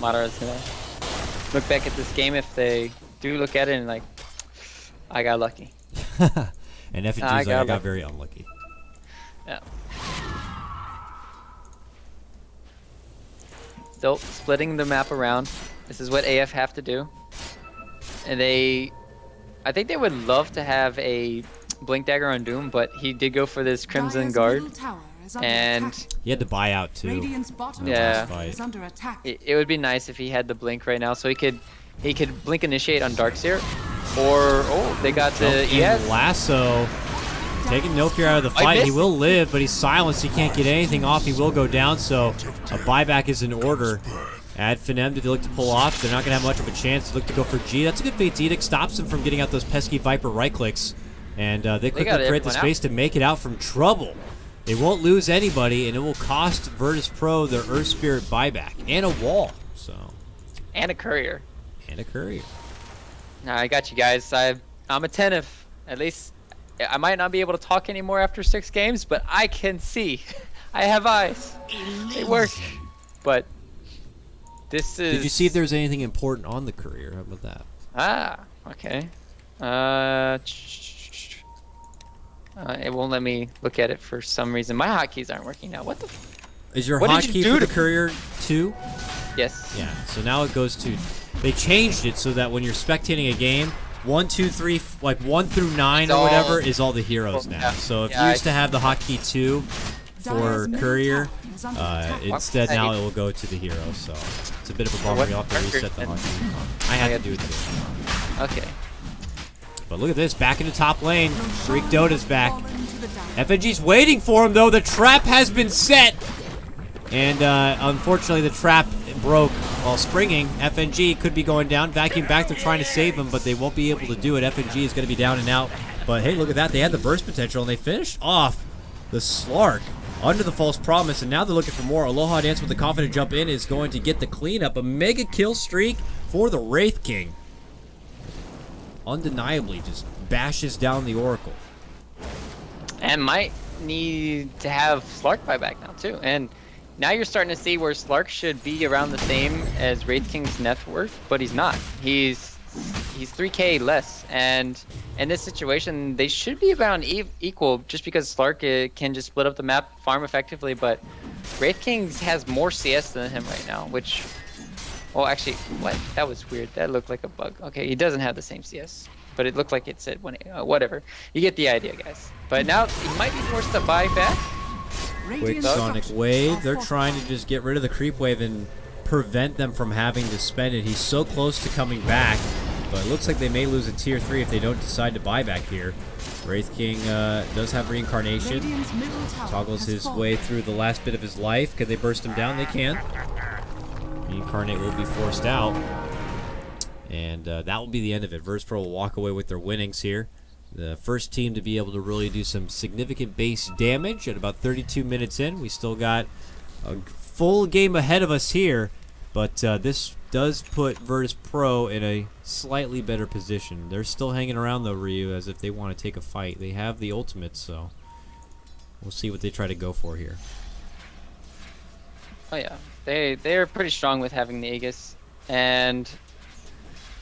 Madara's gonna look back at this game if they do look at it and like, I got lucky. And FNG's like, I got very unlucky. Yeah. Still splitting the map around. This is what AF have to do. And I think they would love to have a Blink Dagger on Doom, but he did go for this Crimson Guard. And he had to buy out too. Yeah. It would be nice if he had the Blink right now, so he could Blink Initiate on Darkseer. Or, oh, they got the ES. Lasso. Taking no fear out of the fight. He will live, but he's silenced. He can't get anything off. He will go down, so a buyback is in order. Add Finem, do they look to pull off? They're not going to have much of a chance. They look to go for G. That's a good Fate's Edict. Stops him from getting out those pesky Viper right clicks. And they quickly create the space to make it out from trouble. They won't lose anybody, and it will cost Virtus Pro their Earth Spirit buyback. And a wall. So. And a courier. And a courier. Nah, I got you guys. I'm attentive. At least I might not be able to talk anymore after 6 games, but I can see. I have eyes. They work. But this is... Did you see if there's anything important on the courier? How about that? Ah, okay. It won't let me look at it for some reason. My hotkeys aren't working now. What the Is your hotkey for the courier 2? Yes. Yeah, so now it goes to... They changed it so that when you're spectating a game, 1, 2, 3, like 1 through 9 or whatever is all the heroes now. So if you used to have the hotkey 2 for courier, instead now it will go to the hero. So it's a bit of a bummer. You'll have to reset the hotkey. I had to do it too. Okay. But look at this, back in the top lane. Greek Dota's back. FNG's waiting for him though. The trap has been set. And unfortunately the trap broke while springing. FNG could be going down. Vacuum back, they're trying to save him, but they won't be able to do it. FNG is going to be down and out. But hey, look at that. They had the burst potential, and they finished off the Slark under the false promise, and now they're looking for more. Aloha Dance with the confident jump in is going to get the cleanup. A mega kill streak for the Wraith King. Undeniably just bashes down the Oracle. And might need to have Slark buyback now, too. And now you're starting to see where Slark should be around the same as Wraith King's net worth, but he's not. He's 3k less, and in this situation, they should be around equal just because Slark can just split up the map, farm effectively, but Wraith King has more CS than him right now, which... Well, actually, what? That was weird. That looked like a bug. Okay, he doesn't have the same CS, but it looked like it said whatever. You get the idea, guys. But now he might be forced to buy back. Quick Sonic Wave. They're trying to just get rid of the creep wave and prevent them from having to spend it. He's so close to coming back, but it looks like they may lose a tier 3 if they don't decide to buy back here. Wraith King does have reincarnation. Toggles his way through the last bit of his life. Can they burst him down? They can. Reincarnate will be forced out. And that will be the end of it. Virtus Pro will walk away with their winnings here. The first team to be able to really do some significant base damage at about 32 minutes in. We still got a full game ahead of us here, but this does put Virtus Pro in a slightly better position. They're still hanging around though, Ryu, as if they want to take a fight. They have the ultimate, so we'll see what they try to go for here. Oh yeah, they're pretty strong with having the Aegis, and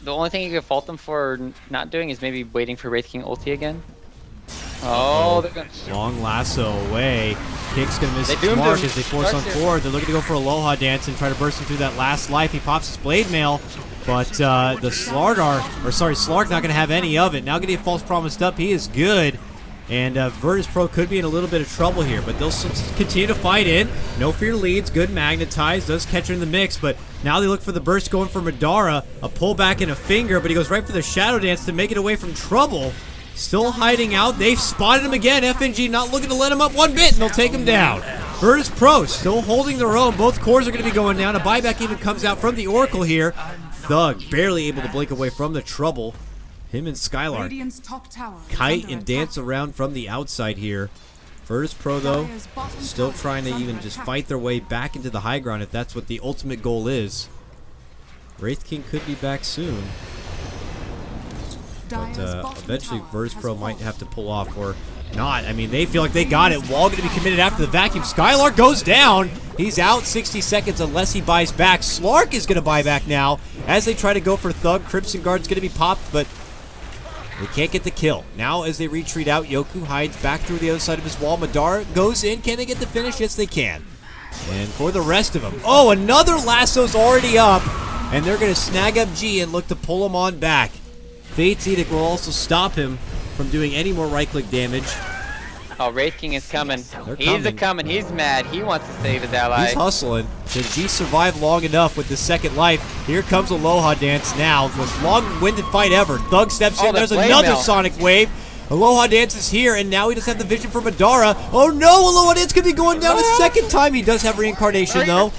the only thing you could fault them for not doing is maybe waiting for Wraith King ulti again. Oh, they're gonna... Long lasso away. Kick's gonna miss its mark as they force on forward. They're looking to go for Aloha Dance and try to burst him through that last life. He pops his blade mail, but the Slark not gonna have any of it. Now getting false promised up. He is good. And Virtus Pro could be in a little bit of trouble here, but they'll continue to fight in. No fear leads, good magnetize, does catch her in the mix, but now they look for the burst going for Madara. A pullback and a finger, but he goes right for the Shadow Dance to make it away from trouble. Still hiding out. They've spotted him again. FNG not looking to let him up one bit, and they'll take him down. Virtus Pro still holding their own. Both cores are going to be going down. A buyback even comes out from the Oracle here. Thug barely able to blink away from the trouble. Him and Skylar Radiant's top tower is kite under and dance attack. around from the outside here. Virtus Pro, though, Dire's bottom still tower trying to is even under just attack. fight their way back into the high ground if that's what the ultimate goal is. Wraith King could be back soon. But Dire's bottom eventually tower Virtus has Pro might fallen. have to pull off or not. I mean, they feel like they got it. Wall going to be committed after the vacuum. Skylar goes down. He's out 60 seconds unless he buys back. Slark is going to buy back now as they try to go for Thug. Crimson Guard's going to be popped, but they can't get the kill. Now as they retreat out, Yoku hides back through the other side of his wall. Madara goes in. Can they get the finish? Yes, they can. And for the rest of them, oh, another lasso's already up, and they're going to snag up G and look to pull him on back. Fate's Edict will also stop him from doing any more right-click damage. Oh, Wraith King is coming. They're He's coming. coming. He's mad. He wants to save his ally. He's hustling. Can G survive long enough with the second life? Here comes Aloha Dance now. The most long-winded fight ever. Thug steps in. the There's blade another mail. Sonic Wave. Aloha Dance is here, and now he doesn't have the vision for Madara. Oh no, Aloha Dance could be going down a second time. He does have reincarnation, though.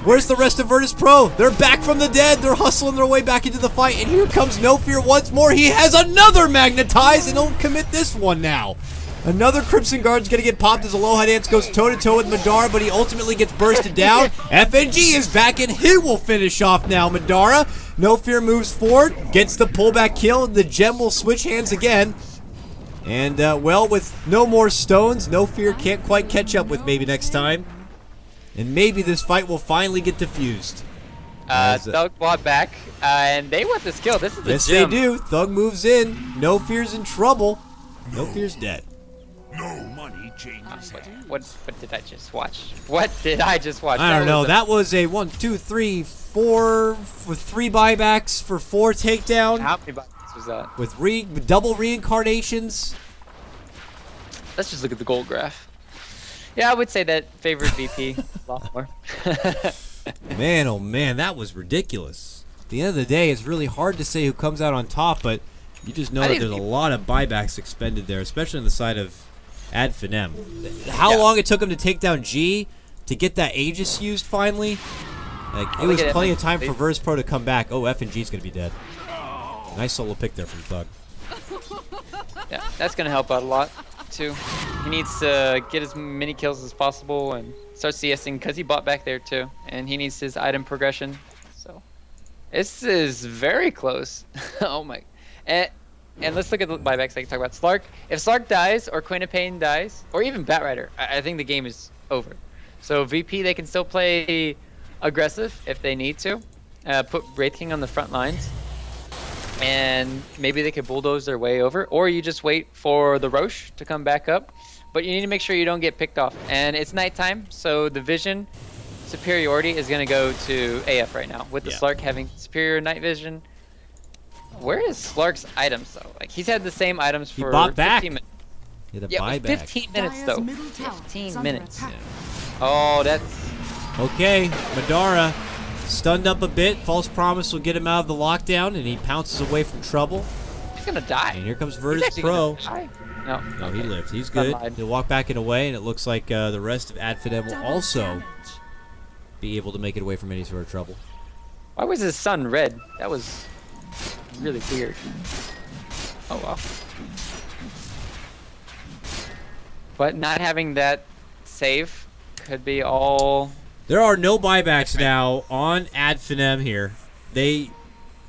Where's the rest of Virtus Pro? They're back from the dead. They're hustling their way back into the fight, and here comes No Fear once more. He has another Magnetize, and he'll commit this one now. Another Crimson Guard's going to get popped as Aloha Dance goes toe-to-toe with Madara, but he ultimately gets bursted down. FNG is back, and he will finish off now Madara. No Fear moves forward, gets the pullback kill, and the gem will switch hands again. And, well, with no more stones, No Fear can't quite catch up with maybe next time. And maybe this fight will finally get diffused. Thug bought back, and they want this kill. This is a Yes, gem. they do. Thug moves in. No Fear's in trouble. No Fear's dead. No money changes. What did I just watch? What did I just watch? I don't know. was a- That was a 1, 2, 3, 4 with 3 buybacks for 4 takedown How many buttons was that? with double reincarnations. Let's just look at the gold graph. Yeah, I would say that favored VP a lot more. Man, oh man, that was ridiculous. At the end of the day, it's really hard to say who comes out on top, but you just know I that think there's a lot of buybacks expended there, especially on the side of Ad Finem. How Yeah. long it took him to take down G to get that Aegis used finally? Like, it was look at plenty it. of time for Virtus Pro to come back. Oh, FNG's gonna be dead. Nice solo pick there from Thug. Yeah, that's gonna help out a lot too. He needs to get as many kills as possible and start CSing because he bought back there too, and he needs his item progression. So this is very close. Oh my! And let's look at the buybacks I can talk about. Slark. If Slark dies or Queen of Pain dies, or even Batrider, I think the game is over. So VP, they can still play aggressive if they need to. Put Wraith King on the front lines. And maybe they could bulldoze their way over, or you just wait for the Roche to come back up. But you need to make sure you don't get picked off. And it's nighttime, so the vision superiority is going to go to AF right now, with the Yeah. Slark having superior night vision. Where is Slark's items, though? Like, he's had the same items He for bought back. 15 minutes. He had a Yeah, buyback. 15 minutes, Dire's though. middle tower is 15 under minutes. attack. Oh, that's... Okay, Madara stunned up a bit. False Promise will get him out of the lockdown, and he pounces away from trouble. He's going to die. And here comes He's Virtus actually Pro. gonna die. No, No, he okay. lived. He's Sun good. lied. He'll walk back and away, and it looks like the rest of Adfidem will Double also damage. be able to make it away from any sort of trouble. Why was his sun red? That was really weird. Oh well. But not having that save could be all... There are no buybacks now on Adfinem here. They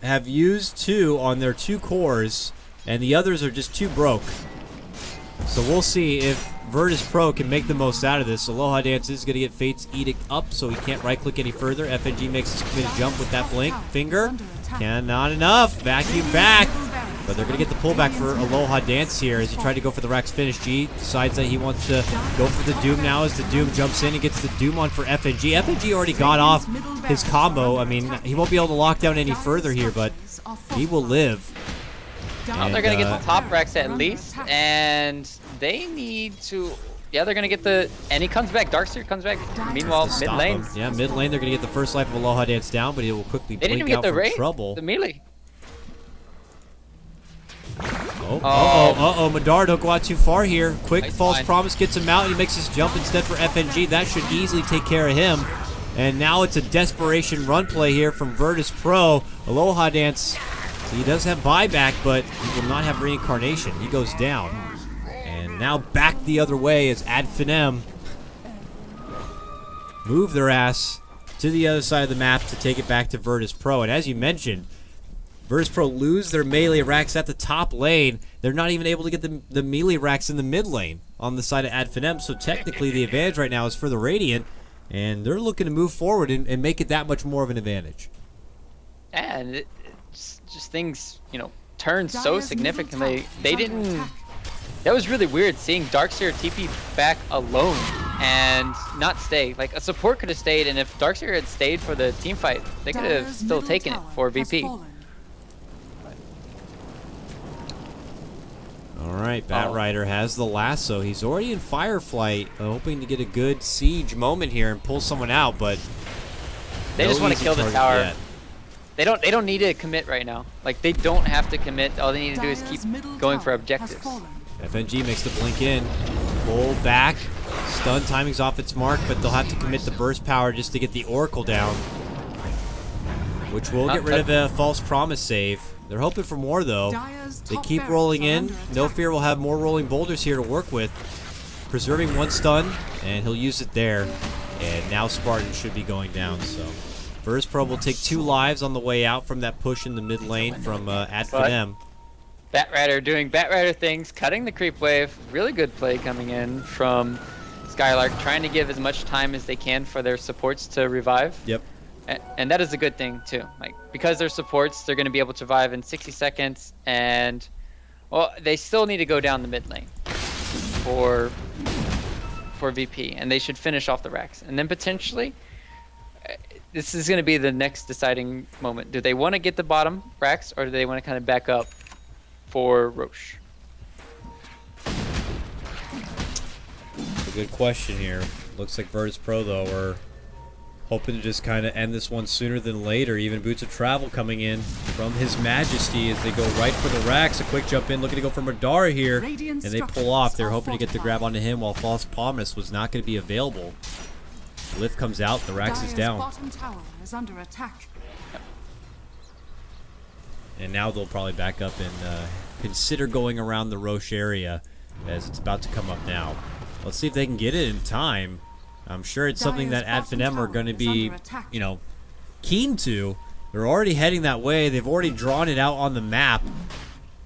have used 2 on their 2 cores, and the others are just too broke. So we'll see if Virtus Pro can make the most out of this. Aloha Dance is going to get Fate's Edict up, so he can't right-click any further. FNG makes his committed jump with that blink finger. Not enough. Vacuum back. But they're going to get the pullback for Aloha Dance here as he tried to go for the Rax finish. G decides that he wants to go for the Doom now as the Doom jumps in and gets the Doom on for FNG. FNG already got off his combo. I mean, he won't be able to lock down any further here, but he will live. Well, And, they're going to get the top Rex at least, and they need to... Yeah, they're going to get the... And he comes back. Darkseer comes back. Meanwhile, mid Stop lane. him. Yeah, mid lane, they're going to get the first life of Aloha Dance down, but he will quickly They didn't blink even out get the from raid. trouble. The melee. Uh-oh, Madara, don't go out too far here. Quick Nice false line. promise gets him out, and he makes his jump instead for FNG. That should easily take care of him. And now it's a desperation run play here from Virtus Pro. Aloha Dance He does have buyback, but he will not have reincarnation. He goes down. And now back the other way as Finem move their ass to the other side of the map to take it back to Virtus Pro. And as you mentioned, Virtus Pro lose their melee racks at the top lane. They're not even able to get the melee racks in the mid lane on the side of Finem. So technically the advantage right now is for the Radiant. And they're looking to move forward and make it that much more of an advantage. And just things, you know, turned so significantly. They didn't... That was really weird, seeing Darkseer TP back alone and not stay. Like, a support could have stayed, and if Darkseer had stayed for the team fight, they could have still taken it for VP. Alright, Batrider has the lasso. He's already in Fireflight, hoping to get a good siege moment here and pull someone out, but they just want to kill the tower. Yet. They don't need to commit right now. Like, they don't have to commit. All they need to do is keep going for objectives. FNG makes the blink in. Pull back. Stun timing's off its mark, but they'll have to commit the burst power just to get the Oracle down, which will get rid of a false promise save. They're hoping for more, though. They keep rolling in. No Fear will have more rolling boulders here to work with. Preserving one stun, and he'll use it there. And now Spartan should be going down, so... Virtus Pro will take 2 lives on the way out from that push in the mid lane from Finem. Batrider doing Batrider things, cutting the creep wave. Really good play coming in from Skylark, trying to give as much time as they can for their supports to revive. Yep. And that is a good thing too. Like, because they're supports, they're going to be able to revive in 60 seconds, and well, they still need to go down the mid lane for VP, and they should finish off the racks, and then potentially. This is going to be the next deciding moment. Do they want to get the bottom racks, or do they want to kind of back up for Roche? That's a good question here. Looks like Virtus Pro, though, are hoping to just kind of end this one sooner than later. Even Boots of Travel coming in from His Majesty as they go right for the racks. A quick jump in, looking to go for Madara here, and they pull off. They're hoping to get the grab onto him while False Promise was not going to be available. Lift comes out, the Rax is down. Bottom tower is under attack. And now they'll probably back up and consider going around the Roche area as it's about to come up now. Let's see if they can get it in time. I'm sure it's something that Finem are going to be, you know, keen to. They're already heading that way. They've already drawn it out on the map.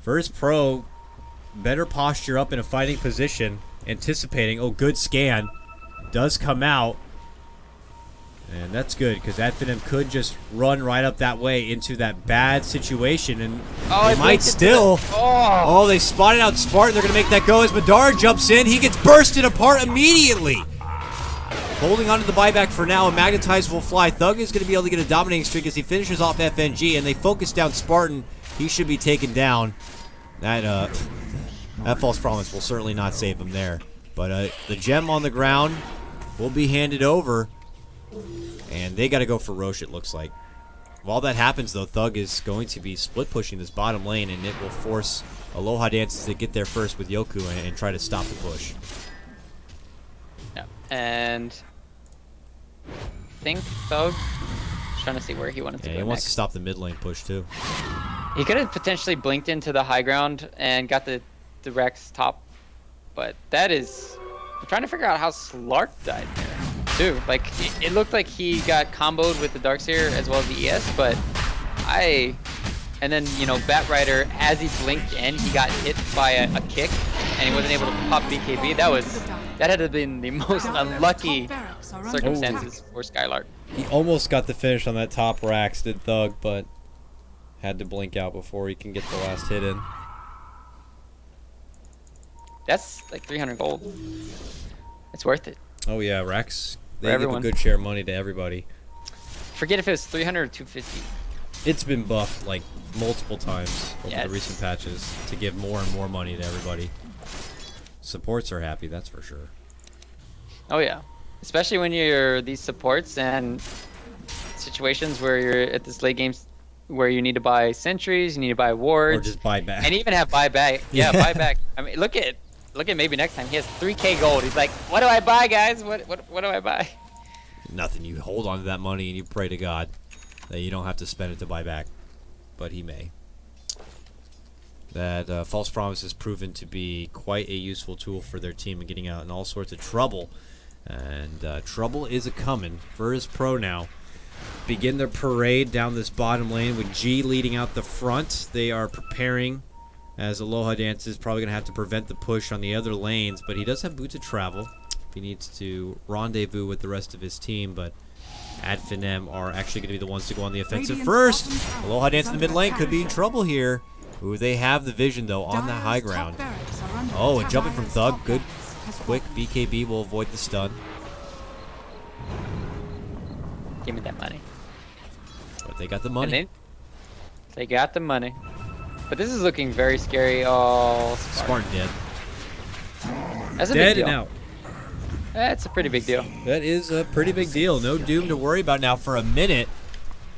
Virtus Pro, better posture up in a fighting position, anticipating. Oh, good scan. Does come out. And that's good, because Finem could just run right up that way into that bad situation, and they might still. Oh, they spotted out Spartan. They're going to make that go as Madara jumps in. He gets bursted apart immediately. Holding on to the buyback for now, and Magnetize will fly. Thug is going to be able to get a dominating streak as he finishes off FNG, and they focus down Spartan. He should be taken down. That False Promise will certainly not save him there. But the gem on the ground will be handed over. And they got to go for Roche, it looks like. While that happens, though, Thug is going to be split pushing this bottom lane, and it will force Aloha Dances to get there first with Yoku and try to stop the push. Yeah, and I think Thug is trying to see where he wanted to go. He wants next. to stop the mid lane push too. He could have potentially blinked into the high ground and got the Rex top, but that is. I'm trying to figure out how Slark died there. Too. Like, it looked like he got comboed with the Darkseer as well as the ES, but and then, you know, Batrider, as he blinked in, he got hit by a kick, and he wasn't able to pop BKB. That had to have been the most unlucky circumstances for Skylark. He almost got the finish on that top Rax, did Thug, but had to blink out before he can get the last hit in. That's like 300 gold. It's worth it. Oh yeah, Rax. They give everyone. a good share of money to everybody. Forget if it was 300 or 250. It's been buffed like multiple times over Yes. the recent patches to give more and more money to everybody. Supports are happy, that's for sure. Oh yeah, especially when you're these supports and situations where you're at this late games where you need to buy sentries, you need to buy wards, Or just buy back. and even have buyback. Yeah, buyback. I mean, look at maybe next time he has 3K gold. He's like, what do I buy, guys? What do I buy? Nothing. You hold on to that money and you pray to God that you don't have to spend it to buy back. But he may. that False Promise has proven to be quite a useful tool for their team in getting out in all sorts of trouble. And trouble is a-coming. Virtus Pro now begin their parade down this bottom lane with G leading out the front. They are preparing, as Aloha Dance is probably going to have to prevent the push on the other lanes, but he does have boots of travel. He needs to rendezvous with the rest of his team, but Finem are actually going to be the ones to go on the offensive first. Aloha Dance in the mid lane could be in trouble here. Ooh, they have the vision, though, on that high ground. Oh, and jumping from Thug. Good, quick. BKB will avoid the stun. Give me that money. But they got the money. They got the money. But this is looking very scary. Oh, Spartan dead. That's a Dead big deal. and out. That's a pretty big deal. That is a pretty big deal. No Doom to worry about now for a minute.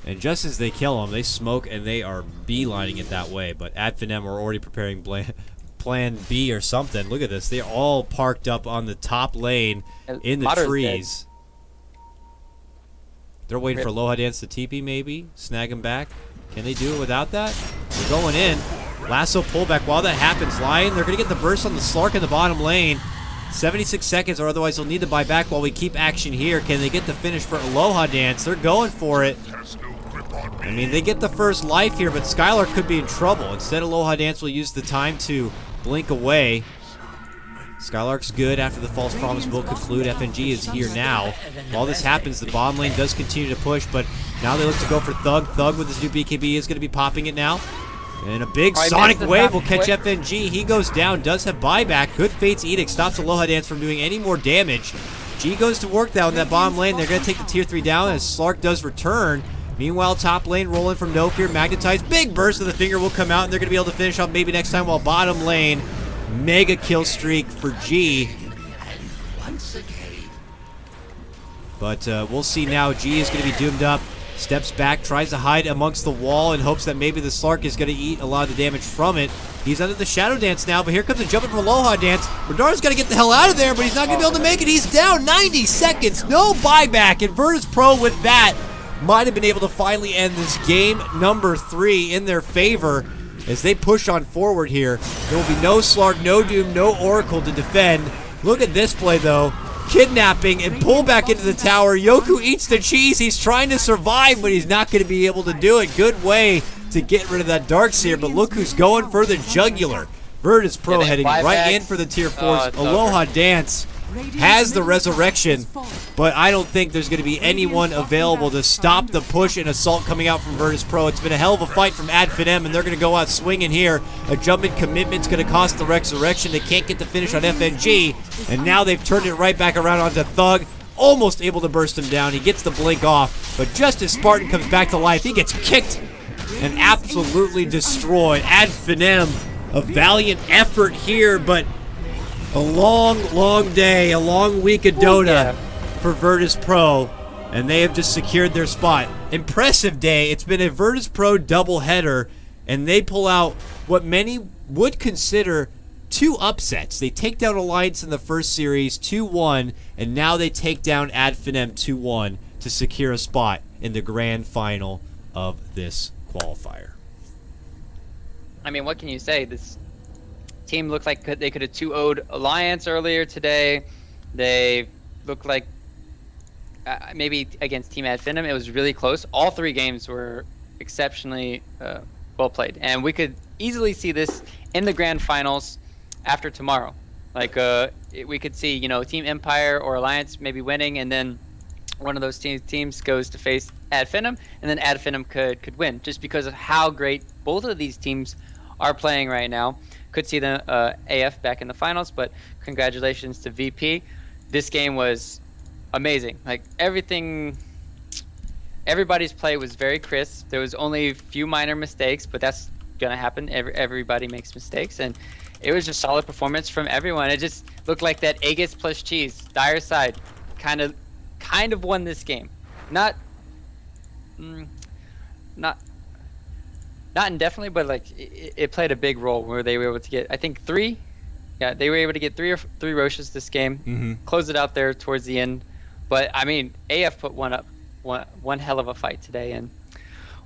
And just as they kill him, they smoke and they are beelining it that way. But Finem are already preparing plan B or something. Look at this. They're all parked up on the top lane in the Otter's trees. They're waiting for Aloha Dance to TP maybe. Snag him back. Can they do it without that? They're going in. Lasso pullback. While that happens, Lion, they're going to get the burst on the Slark in the bottom lane. 76 seconds, or otherwise they'll need to buy back while we keep action here. Can they get the finish for Aloha Dance? They're going for it. I mean, they get the first life here, but Skylar could be in trouble. Instead, Aloha Dance will use the time to blink away. Skylark's good after the False Promise will conclude. FNG is here now. While this happens, the bottom lane does continue to push, but now they look to go for Thug. Thug with his new BKB is going to be popping it now. And a big Sonic Wave will catch FNG. He goes down, does have buyback. Good Fate's Edict stops Aloha Dance from doing any more damage. G goes to work down that bottom lane. They're going to take the tier 3 down as Slark does return. Meanwhile, top lane rolling from No Fear, magnetized. Big burst of the finger will come out, and they're going to be able to finish off maybe next time, while bottom lane, mega kill streak for G. But we'll see now. G is going to be doomed up. Steps back, tries to hide amongst the wall in hopes that maybe the Slark is going to eat a lot of the damage from it. He's under the Shadow Dance now, but here comes a jumping from Aloha Dance. Radara's got to get the hell out of there, but he's not going to be able to make it. He's down 90 seconds. No buyback. And Virtus Pro with that might have been able to finally end this game number 3 in their favor as they push on forward here. There will be no Slark, no Doom, no Oracle to defend. Look at this play, though. Kidnapping and pull back into the tower. Yoku eats the cheese. He's trying to survive, but he's not going to be able to do it. Good way to get rid of that Darkseer, but look who's going for the jugular. Virtus Pro heading right in for the tier 4s. Aloha Dance has the resurrection, but I don't think there's going to be anyone available to stop the push and assault coming out from Virtus Pro. It's been a hell of a fight from Finem, and they're going to go out swinging here. A jump-in commitment's going to cost the resurrection. They can't get the finish on FNG, and now they've turned it right back around onto Thug. Almost able to burst him down. He gets the blink off, but just as Spartan comes back to life, he gets kicked and absolutely destroyed. Finem, a valiant effort here, but a long, long day, a long week of Dota for Virtus Pro, and they have just secured their spot. Impressive day. It's been a Virtus Pro doubleheader, and they pull out what many would consider 2 upsets. They take down Alliance in the first series 2-1, and now they take down Finem 2-1 to secure a spot in the grand final of this qualifier. I mean, what can you say? This team looked like they could have 2-0'd Alliance earlier today. They looked like maybe against Team Finem, it was really close. All 3 games were exceptionally well played, and we could easily see this in the grand finals after tomorrow. Like we could see, you know, Team Empire or Alliance maybe winning, and then one of those teams goes to face Finem, and then Finem could win, just because of how great both of these teams are playing right now. Could see the AF back in the finals, but congratulations to VP. This game was amazing. Like everybody's play was very crisp. There was only a few minor mistakes, but that's gonna happen. Everybody makes mistakes, and it was just solid performance from everyone. It just looked like that Aegis plus Cheese, dire side, kind of won this game. Not indefinitely, but like it played a big role where they were able to get, I think, 3. Yeah, they were able to get 3 Roches this game. Close it out there towards the end. But I mean, AF put one hell of a fight today. And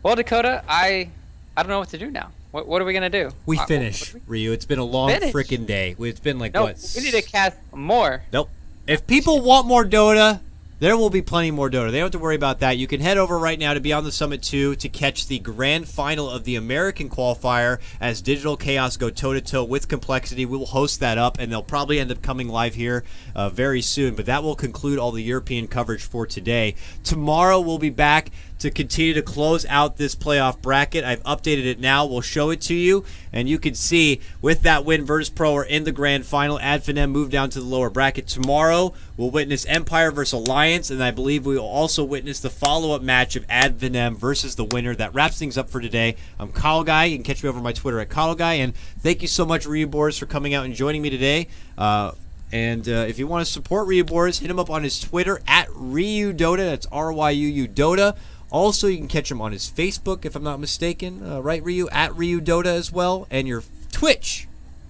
well, Dakota, I don't know what to do now. What are we gonna do? We finish, Ryu. It's been a long Finish? freaking day. It's been like No, what? we need to cast more. Nope. If people want more Dota, there will be plenty more Dota. They don't have to worry about that. You can head over right now to Beyond the Summit 2 to catch the grand final of the American qualifier as Digital Chaos go toe-to-toe with Complexity. We will host that up, and they'll probably end up coming live here very soon. But that will conclude all the European coverage for today. Tomorrow we'll be back to continue to close out this playoff bracket. I've updated it now. We'll show it to you, and you can see with that win, Virtus.pro are in the grand final. Finem moved down to the lower bracket. Tomorrow we'll witness Empire versus Alliance, and I believe we will also witness the follow-up match of Finem versus the winner. That wraps things up for today. I'm KotLGuy. You can catch me over on my Twitter at KotLGuy, and thank you so much, Ryuuboruzz, for coming out and joining me today. And if you want to support Ryuuboruzz, hit him up on his Twitter at RyuuDota. That's RYUU Dota. Also, you can catch him on his Facebook, if I'm not mistaken. Right, Ryu? At RyuuDota as well. And your Twitch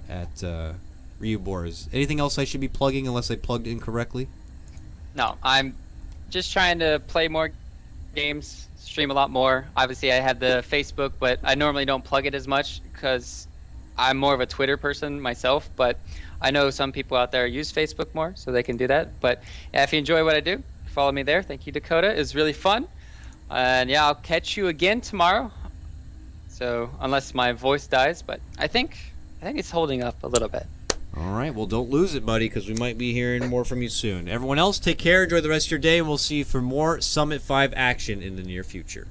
at Ryuuboruzz. Anything else I should be plugging unless I plugged incorrectly? No, I'm just trying to play more games, stream a lot more. Obviously, I have the Facebook, but I normally don't plug it as much because I'm more of a Twitter person myself. But I know some people out there use Facebook more, so they can do that. But yeah, if you enjoy what I do, follow me there. Thank you, Dakota. It was really fun. And yeah, I'll catch you again tomorrow. So unless my voice dies, but I think it's holding up a little bit. All right, well, don't lose it, buddy, because we might be hearing more from you soon. Everyone else, take care, enjoy the rest of your day, and we'll see you for more Summit 5 action in the near future.